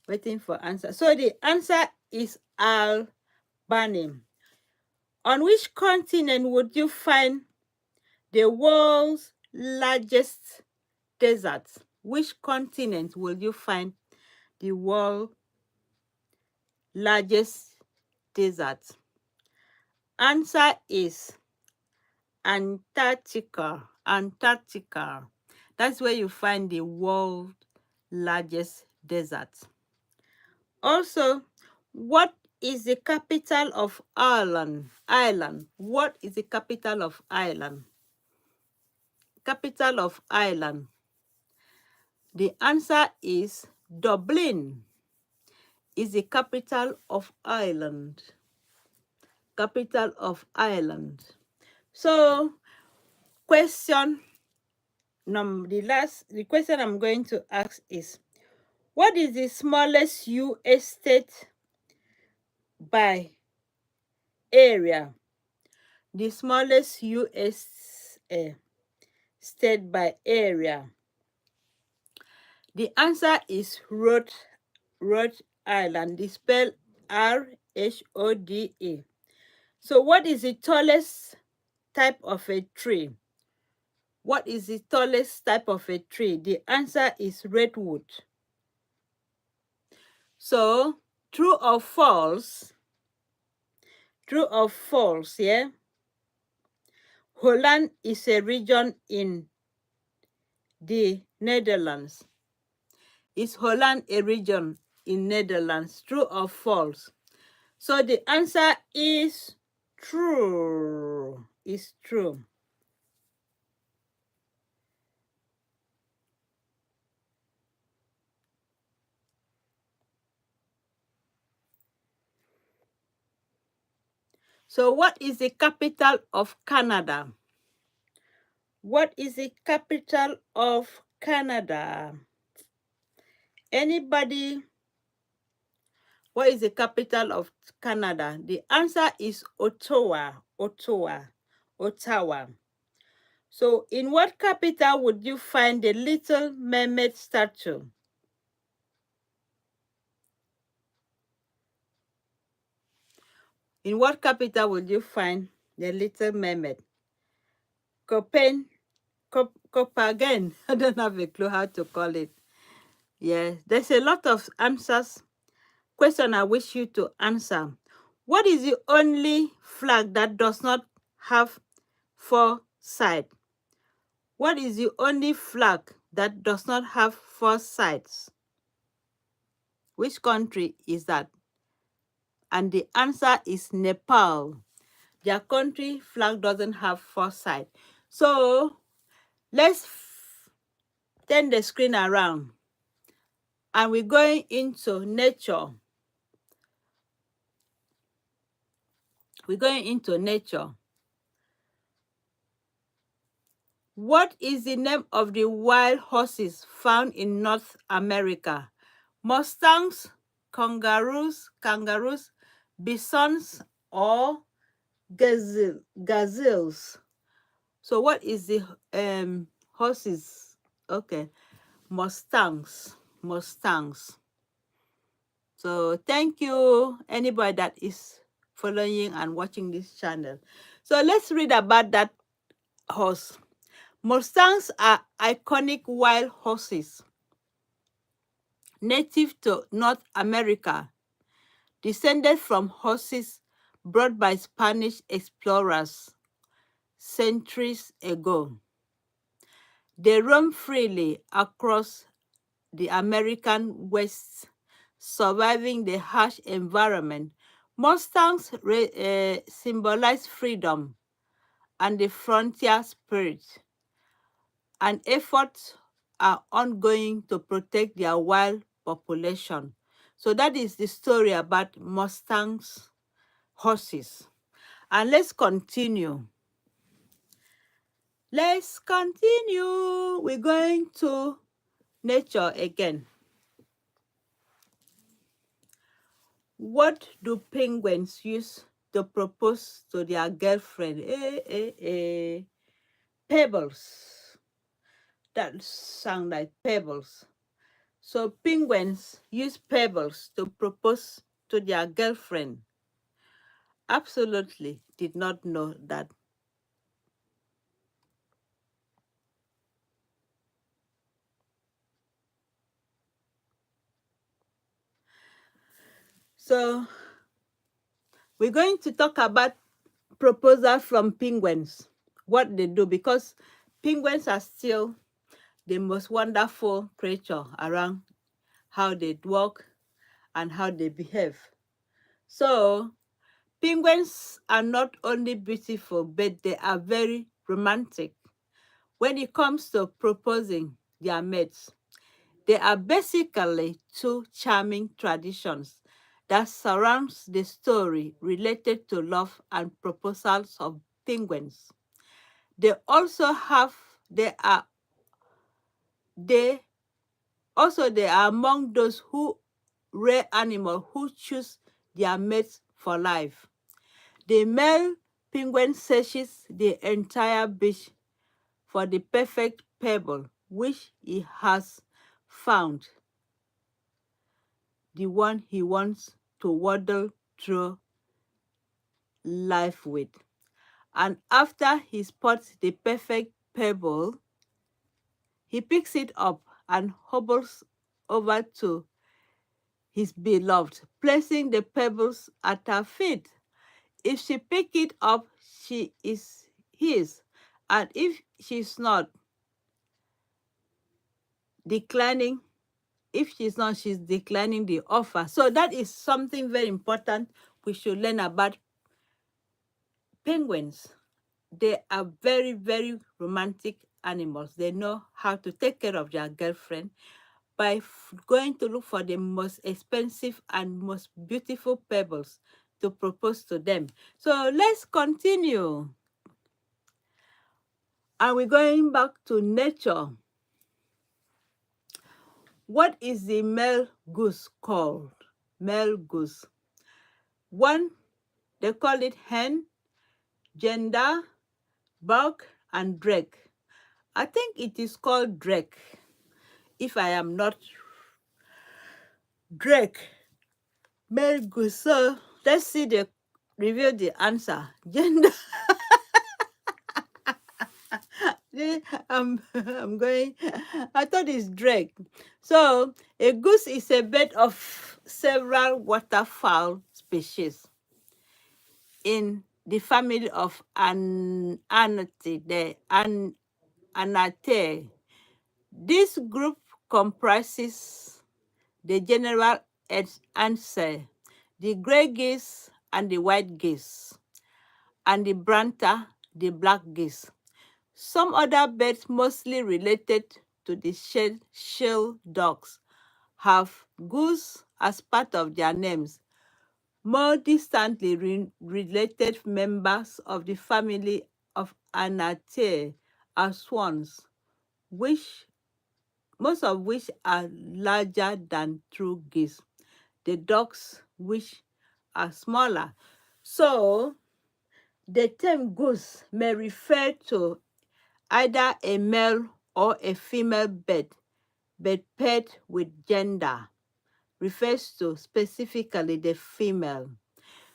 Waiting for answer. So the answer is Albany. On which continent would you find the world's largest desert? Which continent will you find the world's largest desert? Answer is Antarctica. Antarctica. That's where you find the world's largest desert. Also, what is the capital of Ireland? Ireland. What is the capital of Ireland? Capital of Ireland. The answer is Dublin. Is the capital of Ireland. Capital of Ireland. So, the question I'm going to ask is, What is the smallest US state by area? The smallest US state by area. The answer is Rhode Island. They spell Rhode. So what is the tallest type of a tree? What is the tallest type of a tree? The answer is redwood. So true or false? True or false, yeah? Holland is a region in the Netherlands. Is Holland a region in Netherlands? True or false? So the answer is true. Is true. So what is the capital of Canada? What is the capital of Canada? Anybody? What is the capital of Canada? The answer is Ottawa. Ottawa. Ottawa. So in what capital would you find the Little Mermaid statue? In what capital would you find the Little Mermaid? Copenhagen. I don't have a clue how to call it. Yeah, there's a lot of answers. Question I wish you to answer. What is the only flag that does not have four sides? What is the only flag that does not have four sides? Which country is that? And the answer is Nepal. Their country flag doesn't have four sides. So let's turn the screen around and we're going into nature. We're going into nature. What is the name of the wild horses found in North America? Mustangs, kangaroos, bisons, or gazelles? So what is the horses? Okay, Mustangs. So thank you, anybody that is following and watching this channel. So let's read about that horse. Mustangs are iconic wild horses native to North America, descended from horses brought by Spanish explorers centuries ago. They roam freely across the American West, surviving the harsh environment. Mustangs symbolize freedom and the frontier spirit, and efforts are ongoing to protect their wild population. So that is the story about Mustangs horses. And let's continue. Let's continue. We're going to nature again. What do penguins use to propose to their girlfriend? Pebbles. That sound like pebbles. So penguins use pebbles to propose to their girlfriend. Absolutely did not know that. So we're going to talk about proposal from penguins, what they do, because penguins are still the most wonderful creature around, how they walk and how they behave. So penguins are not only beautiful, but they are very romantic when it comes to proposing their mates. They are basically two charming traditions that surrounds the story related to love and proposals of penguins. They also have they Also, they are among those who rare animals who choose their mates for life. The male penguin searches the entire beach for the perfect pebble, which he has found, the one he wants to waddle through life with. And after he spots the perfect pebble, he picks it up and hobbles over to his beloved, placing the pebbles at her feet. If she pick it up, she is his. And if she's not, declining, if she's not, she's declining the offer. So that is something very important we should learn about penguins. They are very, very romantic animals. They know how to take care of their girlfriend by going to look for the most expensive and most beautiful pebbles to propose to them. So let's continue. And we're going back to nature. What is the male goose called? Male goose. One, they call it hen, gender, buck, and drake. I think it is called drake. If I am not drake, male goose. So let's see the reveal the answer. Gender. I'm going. I thought it's drake. So a goose is a bird of several waterfowl species in the family of Anaceae. This group comprises the general answer, the gray geese and the white geese, and the branta, the black geese. Some other birds mostly related to the shell dogs have goose as part of their names. More distantly related members of the family of Anaceae are swans, which most of which are larger than true geese. The ducks, which are smaller. So the term goose may refer to either a male or a female bird, but paired with gender refers to specifically the female.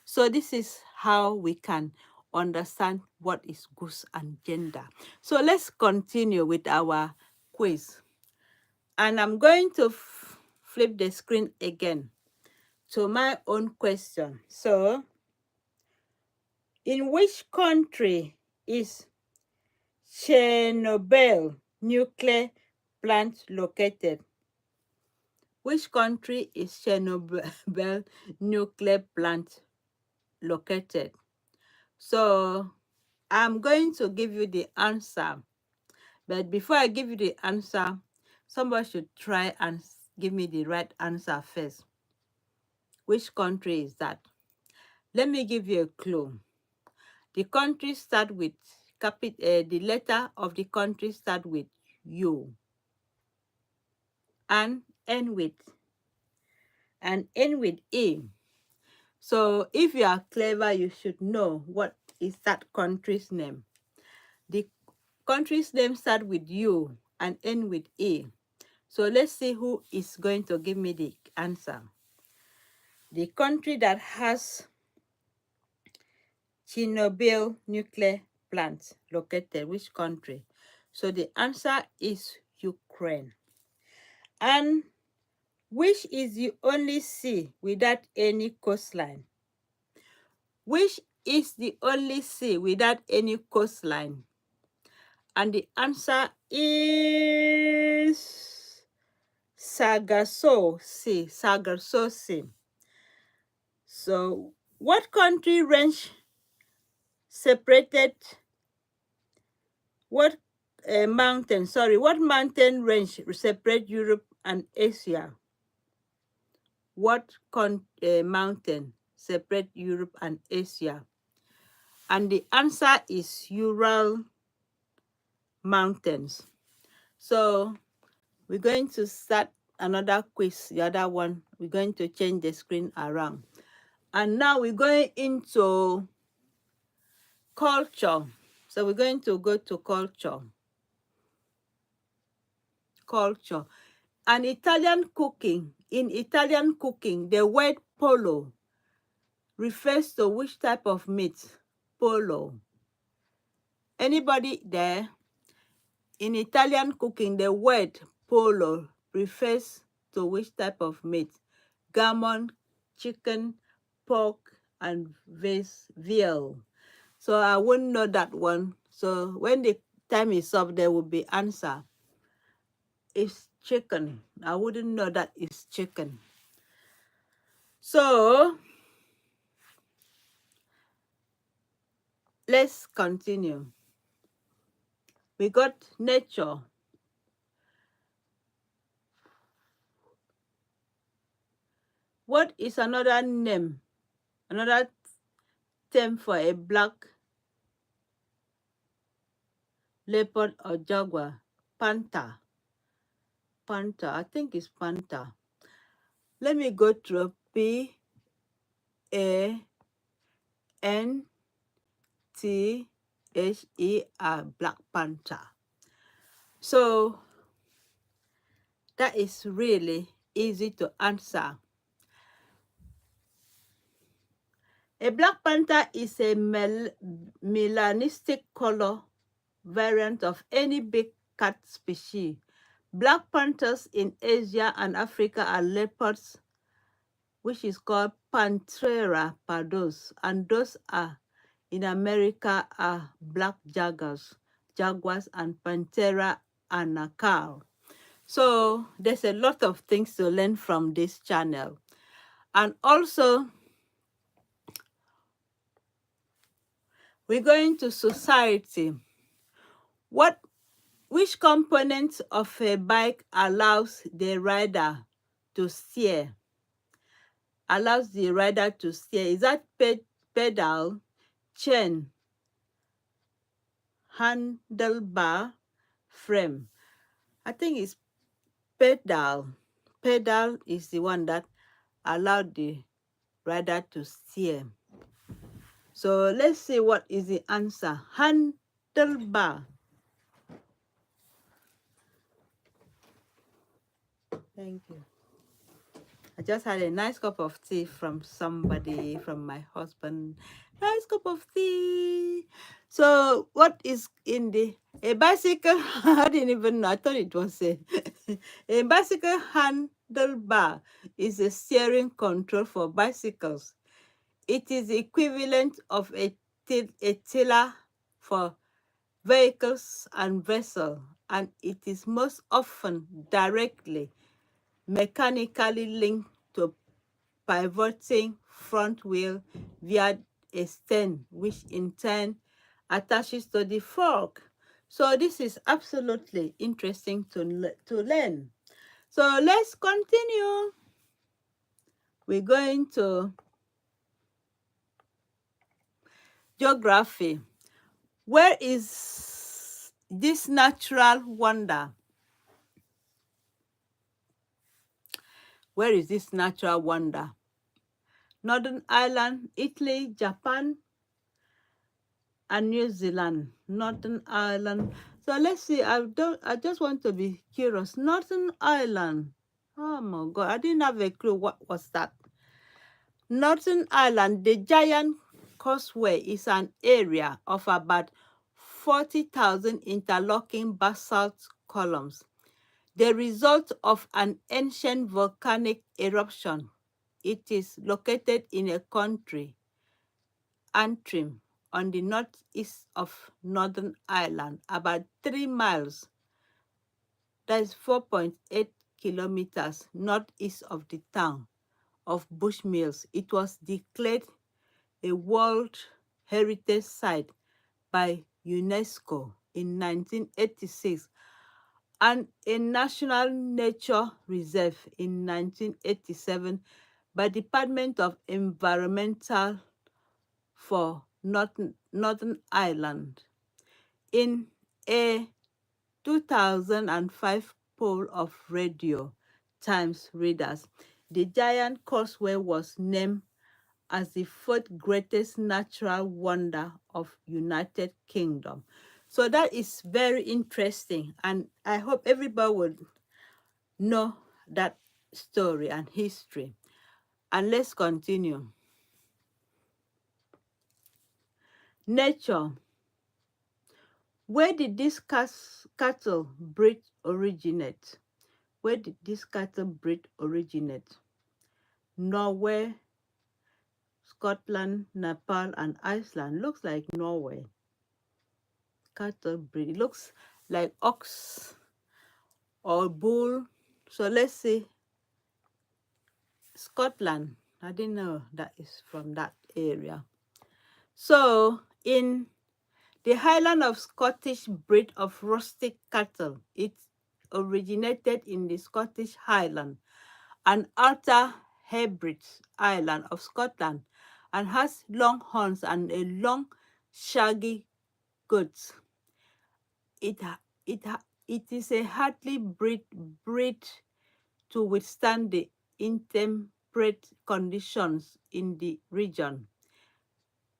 So this is how we can understand what is goose and gender. So let's continue with our quiz. And I'm going to flip the screen again to my own question. So, in which country is Chernobyl nuclear plant located? Which country is Chernobyl nuclear plant located? So, I'm going to give you the answer. But before I give you the answer, somebody should try and give me the right answer first. Which country is that? Let me give you a clue. The country start with the letter of the country start with U and end with E. So if you are clever, you should know what is that country's name. The country's name start with U and end with E. So let's see who is going to give me the answer. The country that has Chernobyl nuclear plant located, which country? So the answer is Ukraine. And which is the only sea without any coastline? Which is the only sea without any coastline? And the answer is Sargasso Sea. Sargasso Sea. So what country range separated what what mountain range separate Europe and Asia? What mountain separate Europe and Asia? And the answer is Ural Mountains. So we're going to start another quiz, the other one. We're going to change the screen around. And now we're going into culture. So we're going to go to culture. Culture. In Italian cooking, the word polo refers to which type of meat? Polo. Anybody there? In Italian cooking, the word polo refers to which type of meat? Gammon, chicken, pork, and veal. So I wouldn't know that one. So when the time is up, there will be answer. It's chicken. I wouldn't know that it's chicken. So let's continue. We got nature. What is another name, another term for a black leopard or jaguar? Panther. Panther. I think it's panther. Let me go through PANTHER, Black Panther. So that is really easy to answer. A black panther is a melanistic color variant of any big cat species. Black panthers in Asia and Africa are leopards, which is called Panthera pardos, and those are in America are black jaguars and Panthera anacal. So there's a lot of things to learn from this channel. And also, we're going to society. Which component of a bike allows the rider to steer? Allows the rider to steer. Is that pedal, chain, handlebar, frame? I think it's pedal. Pedal is the one that allowed the rider to steer. So let's see what is the answer. Handlebar. Thank you. I just had a nice cup of tea from somebody, from my husband. Nice cup of tea. So what is in a bicycle? I didn't even know. I thought it was a bicycle handlebar is a steering control for bicycles. It is equivalent of a tiller for vehicles and vessels, and it is most often directly mechanically linked to pivoting front wheel via a stem, which in turn attaches to the fork. So this is absolutely interesting to learn. So let's continue. We're going to geography. Where is this natural wonder? Where is this natural wonder? Northern Ireland, Italy, Japan, and New Zealand. Northern Ireland. So let's see. I just want to be curious. Northern Ireland. Oh my God, I didn't have a clue what was that. Northern Ireland, the Giant Causeway is an area of about 40,000 interlocking basalt columns, the result of an ancient volcanic eruption. It is located in a country, Antrim, on the northeast of Northern Ireland, about 3 miles, that is 4.8 kilometers northeast of the town of Bushmills. It was declared a World Heritage Site by UNESCO in 1986 and a National Nature Reserve in 1987 by Department of Environmental for Northern Ireland. In a 2005 poll of radio, Times readers. The giant causeway was named as the fourth greatest natural wonder of United Kingdom. So that is very interesting, and I hope everybody would know that story and history. And let's continue. Nature. Where did this cattle breed originate? Where did this cattle breed originate? Norway, Scotland, Nepal, and Iceland. Looks like Norway. Cattle breed. It looks like ox or bull. So let's see. Scotland. I didn't know that is from that area. So in the Highland of Scottish breed of rustic cattle, it originated in the Scottish Highland, an Outer Hebrides island of Scotland, and has long horns and a long, shaggy coat. It, it, it is a hardly breed to withstand the intemperate conditions in the region.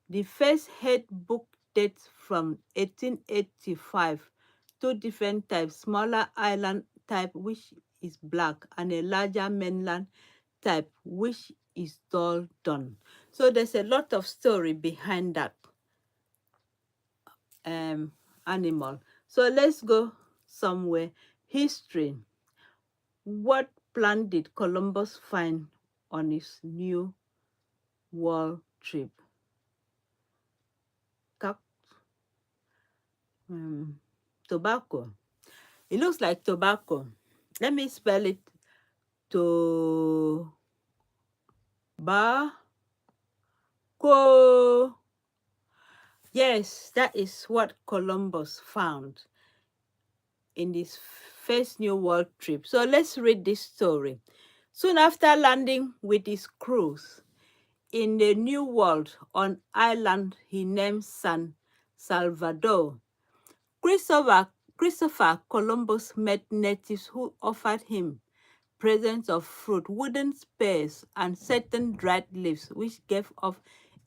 The first head book dates from 1885. Two different types, smaller island type which is black and a larger mainland type which is dull dun. So there's a lot of story behind that animal. So let's go somewhere. History. What plant did Columbus find on his new world trip? Tobacco. It looks like tobacco. Let me spell it. Tobacco. Yes, that is what Columbus found in this first New World trip. So let's read this story. Soon after landing with his crews in the New World on island he named San Salvador, Christopher Columbus met natives who offered him presents of fruit, wooden spears, and certain dried leaves, which gave off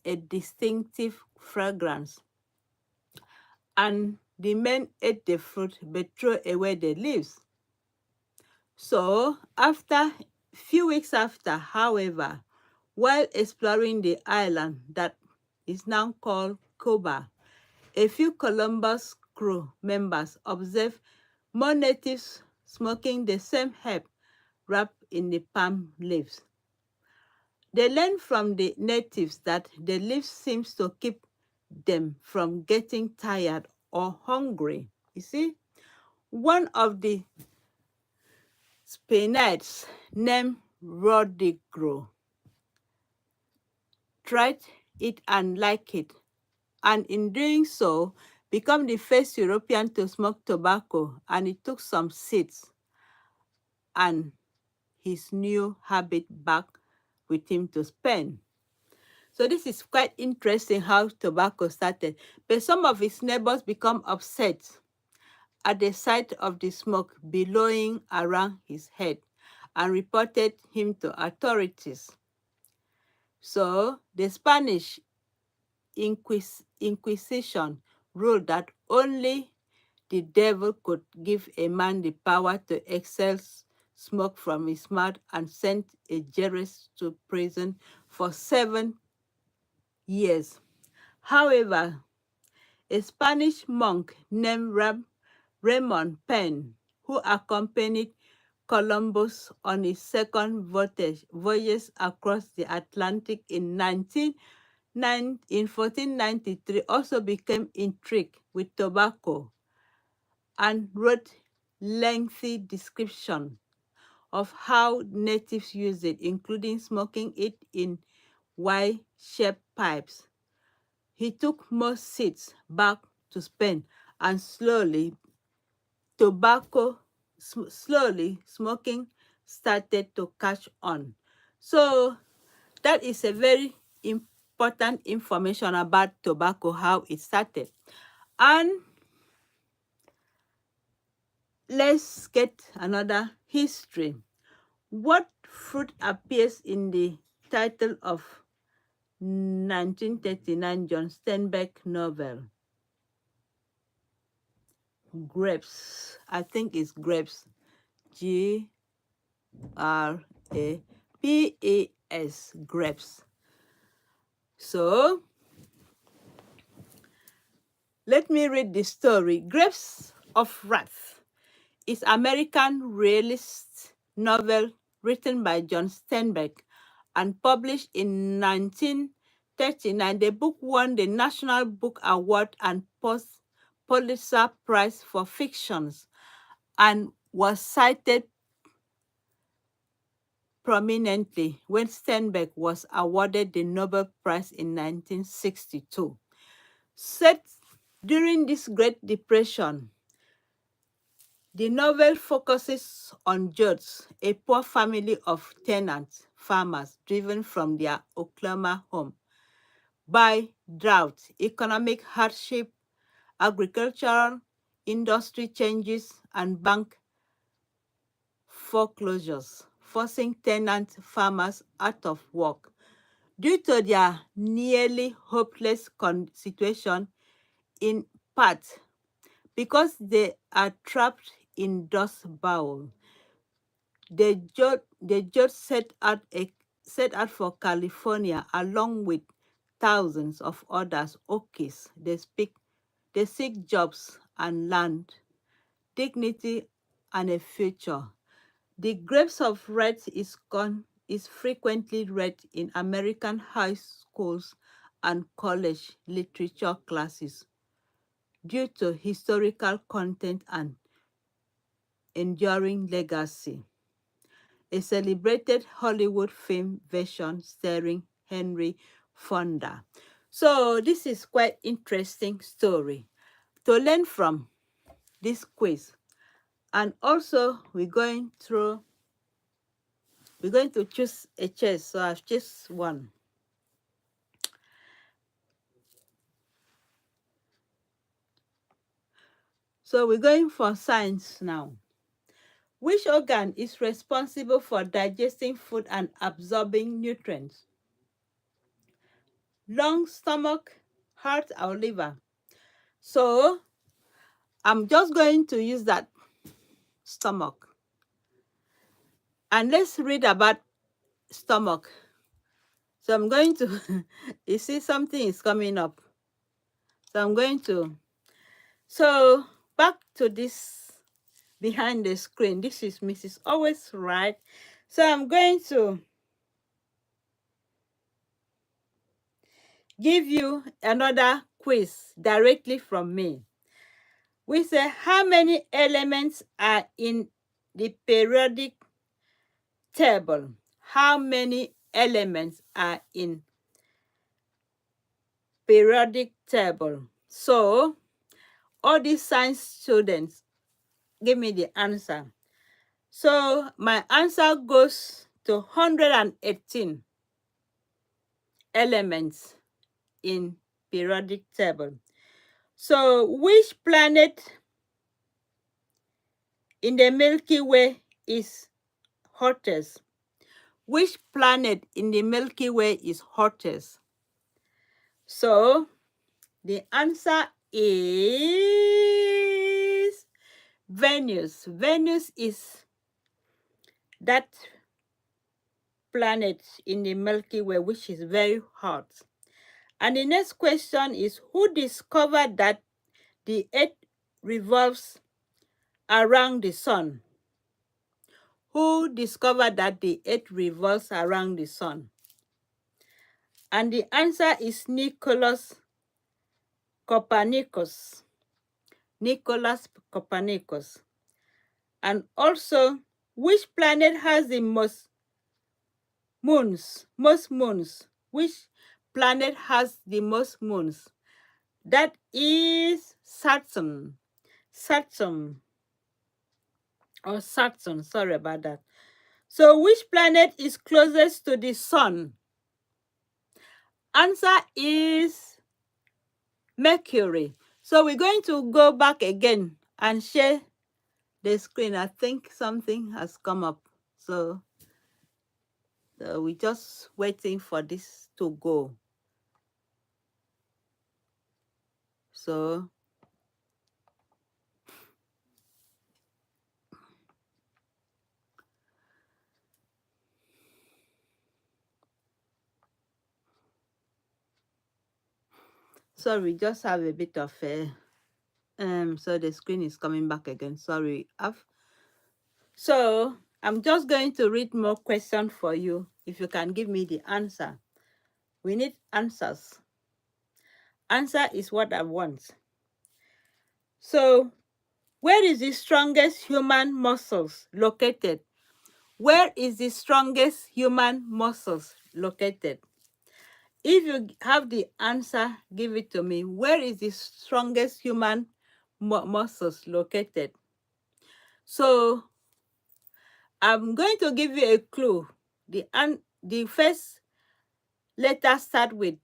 a distinctive fragrance. And the men ate the fruit but threw away the leaves. So, few weeks after, however, while exploring the island that is now called Cuba, a few Columbus crew members observed more natives smoking the same herb wrapped in the palm leaves. They learned from the natives that the leaves seems to keep them from getting tired or hungry. You see, one of the Spaniards named Rodrigo tried it and liked it, and in doing so, became the first European to smoke tobacco, and he took some seeds and his new habit back with him to Spain. So this is quite interesting how tobacco started. But some of his neighbors become upset at the sight of the smoke billowing around his head and reported him to authorities. So the Spanish Inquisition ruled that only the devil could give a man the power to exhale smoke from his mouth, and sent a Jerez to prison for 7 years. However, a Spanish monk named Raymond Pen, who accompanied Columbus on his second voyage across the Atlantic in 1493, also became intrigued with tobacco and wrote lengthy description of how natives use it, including smoking it in Y-shaped pipes. He took most seeds back to Spain, and slowly smoking started to catch on. So that is a very important information about tobacco, how it started. And let's get another history. What fruit appears in the title of 1939 John Steinbeck novel? Grapes. I think it's grapes. Grapes. Grapes. So let me read the story. Grapes of Wrath is American realist novel written by John Steinbeck and published in 1939. The book won the National Book Award and Pulitzer Prize for fictions and was cited prominently when Steinbeck was awarded the Nobel Prize in 1962. Set during this Great Depression, the novel focuses on Judds, a poor family of tenant farmers driven from their Oklahoma home by drought, economic hardship, agricultural industry changes, and bank foreclosures, forcing tenant farmers out of work. Due to their nearly hopeless situation, in part because they are trapped in Dust Bowl, the judge set out for California along with thousands of others Okies. They seek jobs and land, dignity, and a future. The Grapes of Wrath is frequently read in American high schools and college literature classes due to historical content and enduring legacy. A celebrated Hollywood film version starring Henry Fonda. So this is quite interesting story to learn from this quiz. And also we're going to choose a chess. So I've chosen one. So we're going for science now. Which organ is responsible for digesting food and absorbing nutrients? Lung, stomach, heart, or liver? So I'm just going to use that stomach. And let's read about stomach. So I'm going to, you see something is coming up. So I'm going to, so back to this behind the screen. This is Mrs. Always Right. So I'm going to give you another quiz directly from me. We say how many elements are in the periodic table? How many elements are in periodic table? So all these science students, give me the answer. So my answer goes to 118 elements in periodic table. So which planet in the Milky Way is hottest? Which planet in the Milky Way is hottest? So the answer is Venus. Venus is that planet in the Milky Way which is very hot. And the next question is, who discovered that the earth revolves around the sun? Who discovered that the earth revolves around the sun? And the answer is Nicholas Copernicus. Nicholas Copernicus. And also, which planet has the most moons? Most moons. Which planet has the most moons? That is Saturn. Saturn. Or Saturn, sorry about that. So which planet is closest to the sun? Answer is Mercury. So we're going to go back again and share the screen. I think something has come up. So So we're just waiting for this to go. So sorry, just have a bit of a so the screen is coming back again. Sorry. So I'm just going to read more questions for you. If you can give me the answer. We need answers. Answer is what I want. So where is the strongest human muscles located? Where is the strongest human muscles located? If you have the answer, give it to me. Where is the strongest human muscles located? So I'm going to give you a clue. The first letter start with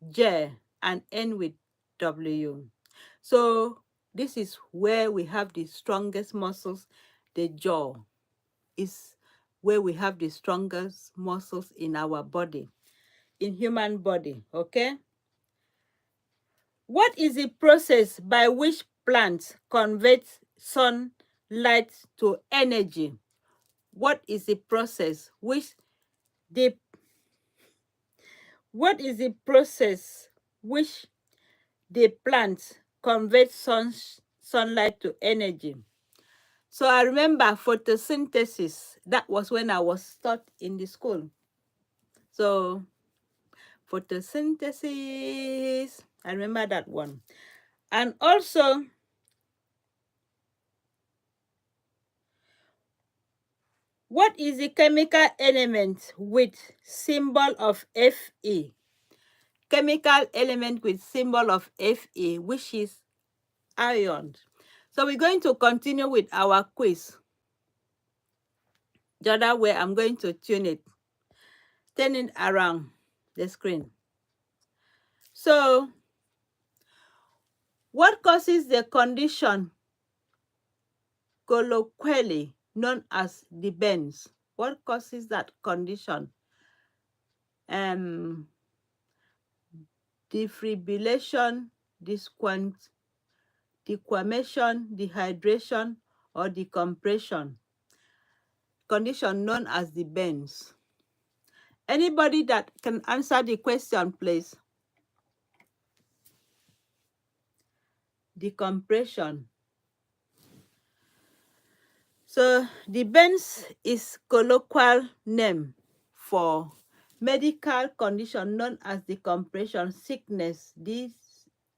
J and end with W. So this is where we have the strongest muscles. The jaw is where we have the strongest muscles in our body, in human body, okay? What is the process by which plants convert sunlight to energy? What is the process the what is the process which the plants convert sunlight to energy? So I remember photosynthesis. That was when I was taught in the school. So photosynthesis, I remember that one. And also, what is the chemical element with symbol of Fe? Chemical element with symbol of Fe, which is iron. So we're going to continue with our quiz. The other way, I'm going to turn it around the screen. So what causes the condition colloquially known as the bends? What causes that condition? Defibrillation, dequamation, dehydration, or decompression. Condition known as the bends. Anybody that can answer the question, please? Decompression. So the bends is colloquial name for medical condition known as decompression sickness. This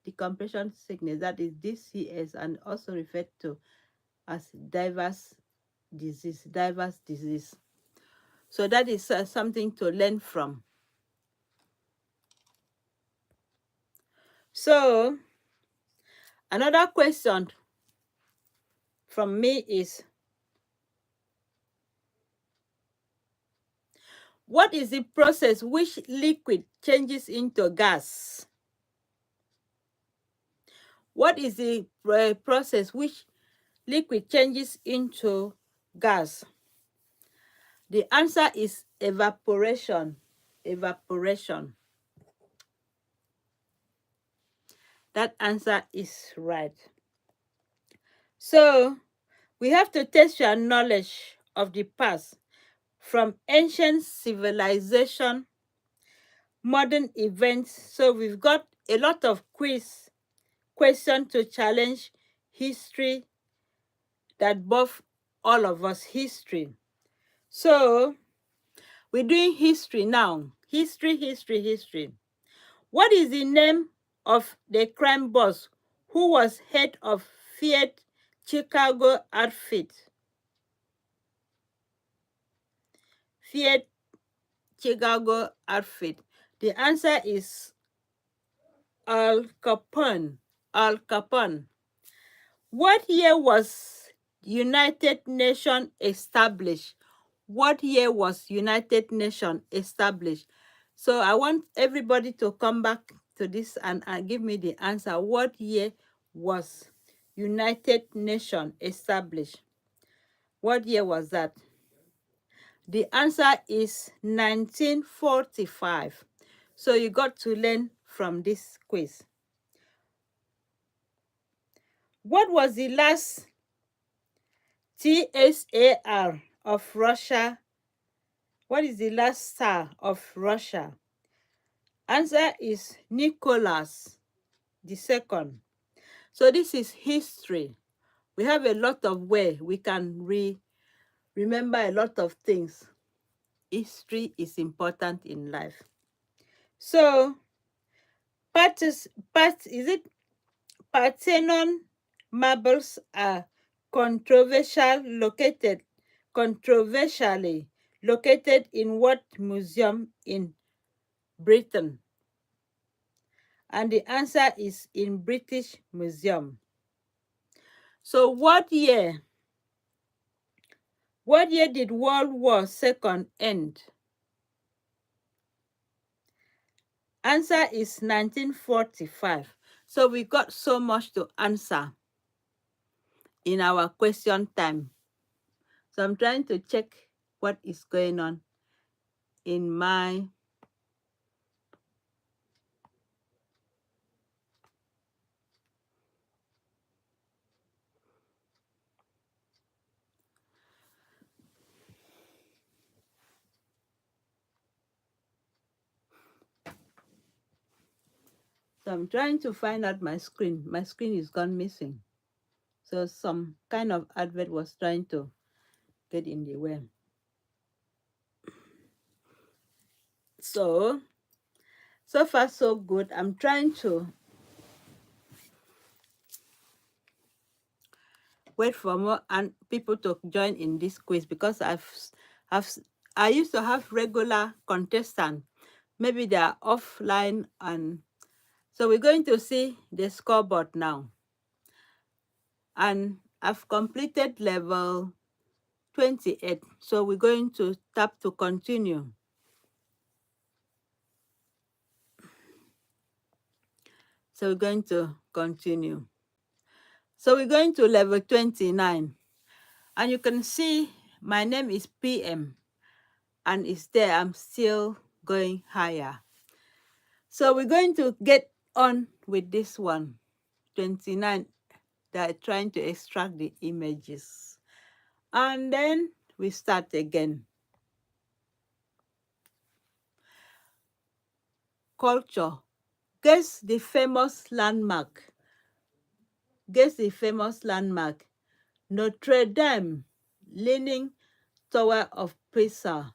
decompression sickness, that is DCS, and also referred to as diverse disease. So that is something to learn from. So another question from me is, what is the process which liquid changes into gas? What is the process which liquid changes into gas? The answer is evaporation. Evaporation. That answer is right. So we have to test your knowledge of the past from ancient civilization, modern events. So we've got a lot of questions to challenge history that both all of us history. So we're doing history now. History. What is the name of the crime boss who was head of Fiat Chicago outfit? Fiat Chicago outfit. The answer is Al Capone. Al Capone. What year was United Nations established? What year was United Nations established? So I want everybody to come back to this and give me the answer. What year was United Nations established? What year was that? The answer is 1945. So you got to learn from this quiz. What was the last TSAR of Russia? What is the last Tsar of Russia? Answer is Nicholas II. So this is history. We have a lot of way we can remember a lot of things. History is important in life. So, is it Parthenon marbles are controversially located in what museum in Britain? And the answer is in British Museum. So what year did World War II end? Answer is 1945. So we got so much to answer in our question time. So I'm trying to check what is going on in my So I'm trying to find out my screen. My screen is gone missing. So some kind of advert was trying to get in the way. So far so good. I'm trying to wait for more and people to join in this quiz because I used to have regular contestants. Maybe they are offline, and so we're going to see the scoreboard now. And I've completed level 28. So we're going to tap to continue. So we're going to continue. So we're going to level 29. And you can see my name is PM. And it's there. I'm still going higher. So we're going to get on with this one. 29. They're trying to extract the images. And then we start again. Culture. Guess the famous landmark. Guess the famous landmark. Notre Dame, Leaning Tower of Pisa,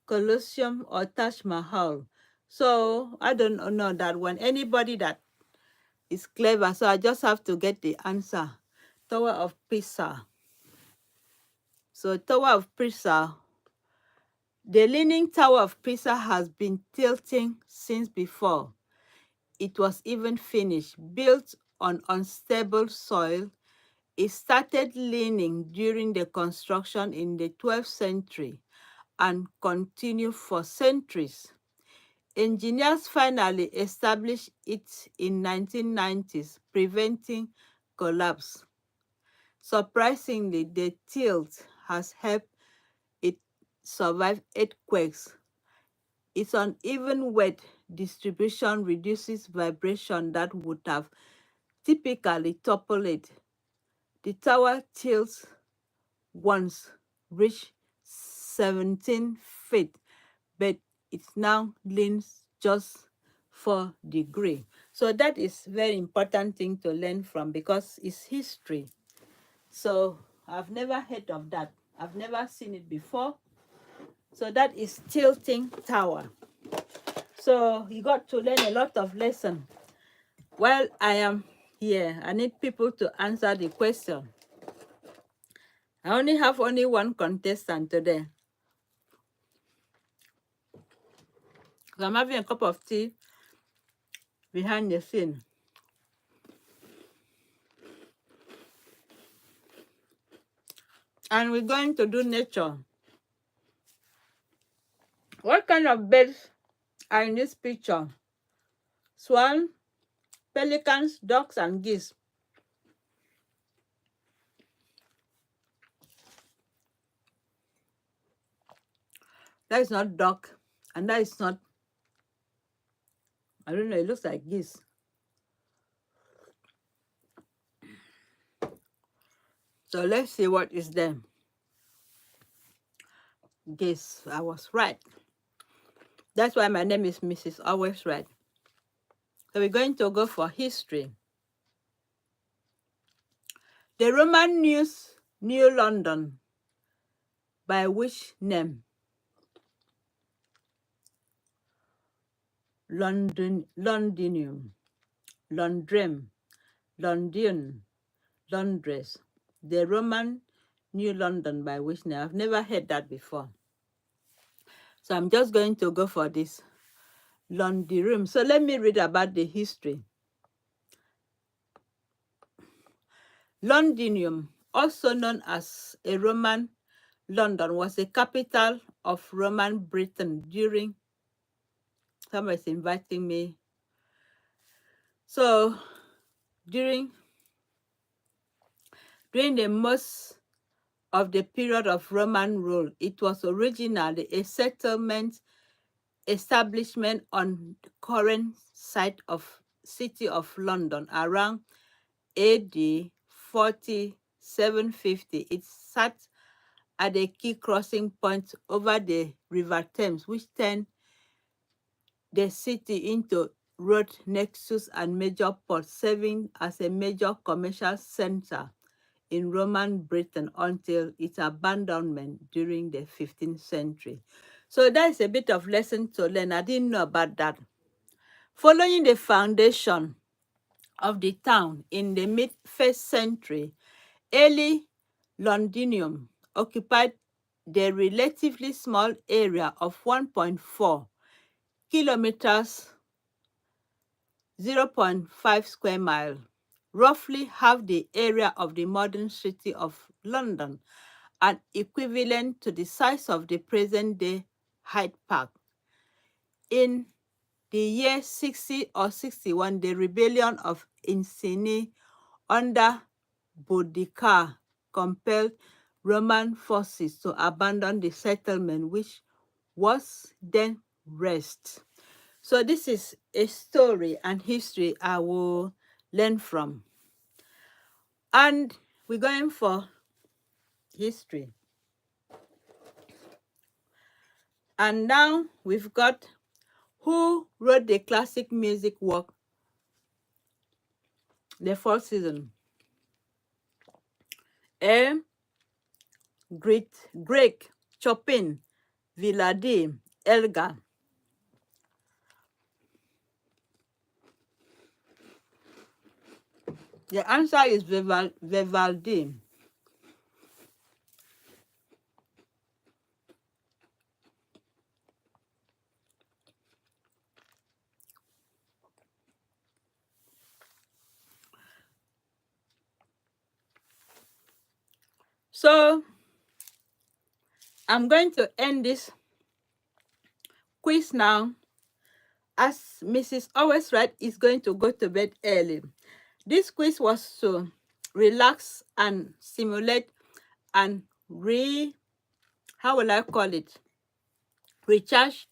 Colosseum, or Taj Mahal. So I don't know that one. Anybody that is clever, so I just have to get the answer. Tower of Pisa. So Tower of Pisa, the Leaning Tower of Pisa has been tilting since before it was even finished. Built on unstable soil, it started leaning during the construction in the 12th century and continued for centuries. Engineers finally established it in 1990s, preventing collapse. Surprisingly, the tilt has helped it survive earthquakes. Its uneven weight distribution reduces vibration that would have typically toppled it. The tower tilts once reached 17 feet, but it now leans just 4 degrees. So that is very important thing to learn from because it's history. So I've never heard of that. I've never seen it before. So that is tilting tower. So you got to learn a lot of lesson. While I am here, I need people to answer the question. I only have one contestant today. So I'm having a cup of tea behind the scene. And we're going to do nature. What kind of birds are in this picture? Swan, pelicans, ducks, and geese. That is not duck. And that is not, I don't know, it looks like geese. So let's see what is there. Geese. I was right. That's why my name is Mrs. Always Right. So we're going to go for history. The Roman news New London. By which name? Londinium, Londrem, Londion, Londres. The Roman New London by which name? I've never heard that before. So I'm just going to go for this. Londinium. So let me read about the history. Londinium, also known as a Roman London, was the capital of Roman Britain during, somebody's inviting me. So during the most of the period of Roman rule, it was originally a settlement establishment on the current site of city of London around AD 4750. It sat at a key crossing point over the River Thames, which turned the city into road nexus and major port, serving as a major commercial center in Roman Britain until its abandonment during the 15th century. So that's a bit of lesson to learn. I didn't know about that. Following the foundation of the town in the mid-1st century, early Londinium occupied the relatively small area of 1.4 kilometers, 0.5 square mile, roughly half the area of the modern city of London, and equivalent to the size of the present-day Hyde Park. In the year 60 or 61, the rebellion of Iceni under Boudicca compelled Roman forces to abandon the settlement, which was then razed. So this is a story and history I will learn from. And we're going for history. And now we've got who wrote the classic music work, The Fourth Season. A. Grieg, Chopin, Vivaldi, Elgar. The answer is Vivaldi. So I'm going to end this quiz now, as Mrs. Always Right is going to go to bed early. This quiz was to relax and simulate and how will I call it? Recharge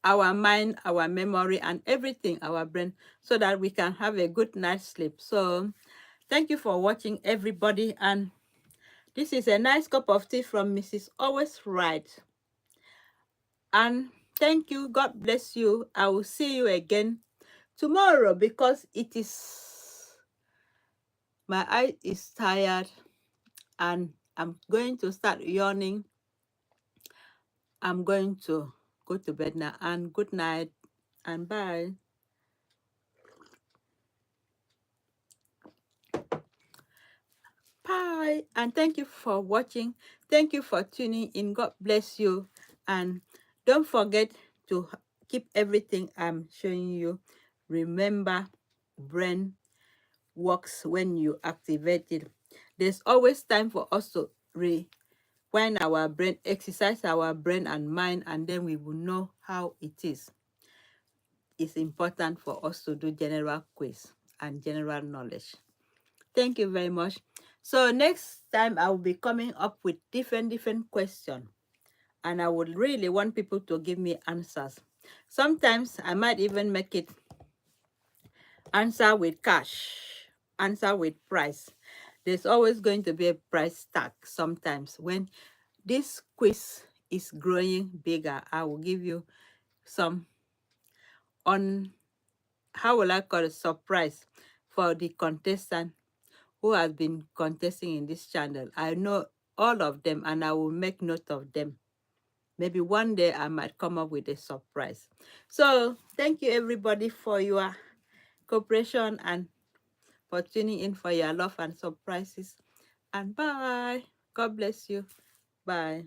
our mind, our memory, and everything, our brain, so that we can have a good night's sleep. So thank you for watching, everybody. And this is a nice cup of tea from Mrs. Always Right. And thank you. God bless you. I will see you again tomorrow, because it is, my eye is tired and I'm going to start yawning. I'm going to go to bed now, and good night and bye. Bye. And thank you for watching. Thank you for tuning in. God bless you. And don't forget to keep everything I'm showing you. Remember, brain works when you activate it. There's always time for us to rewind our brain, exercise our brain and mind, and then we will know how it is. It's important for us to do general quiz and general knowledge. Thank you very much. So next time I will be coming up with different questions, and I would really want people to give me answers. Sometimes I might even make it answer with cash, answer with price. There's always going to be a price tag sometimes. When this quiz is growing bigger, I will give you some on, how will I call it, surprise for the contestant who has been contesting in this channel. I know all of them and I will make note of them. Maybe one day I might come up with a surprise. So thank you everybody for your cooperation and for tuning in, for your love and surprises. And bye. God bless you. Bye.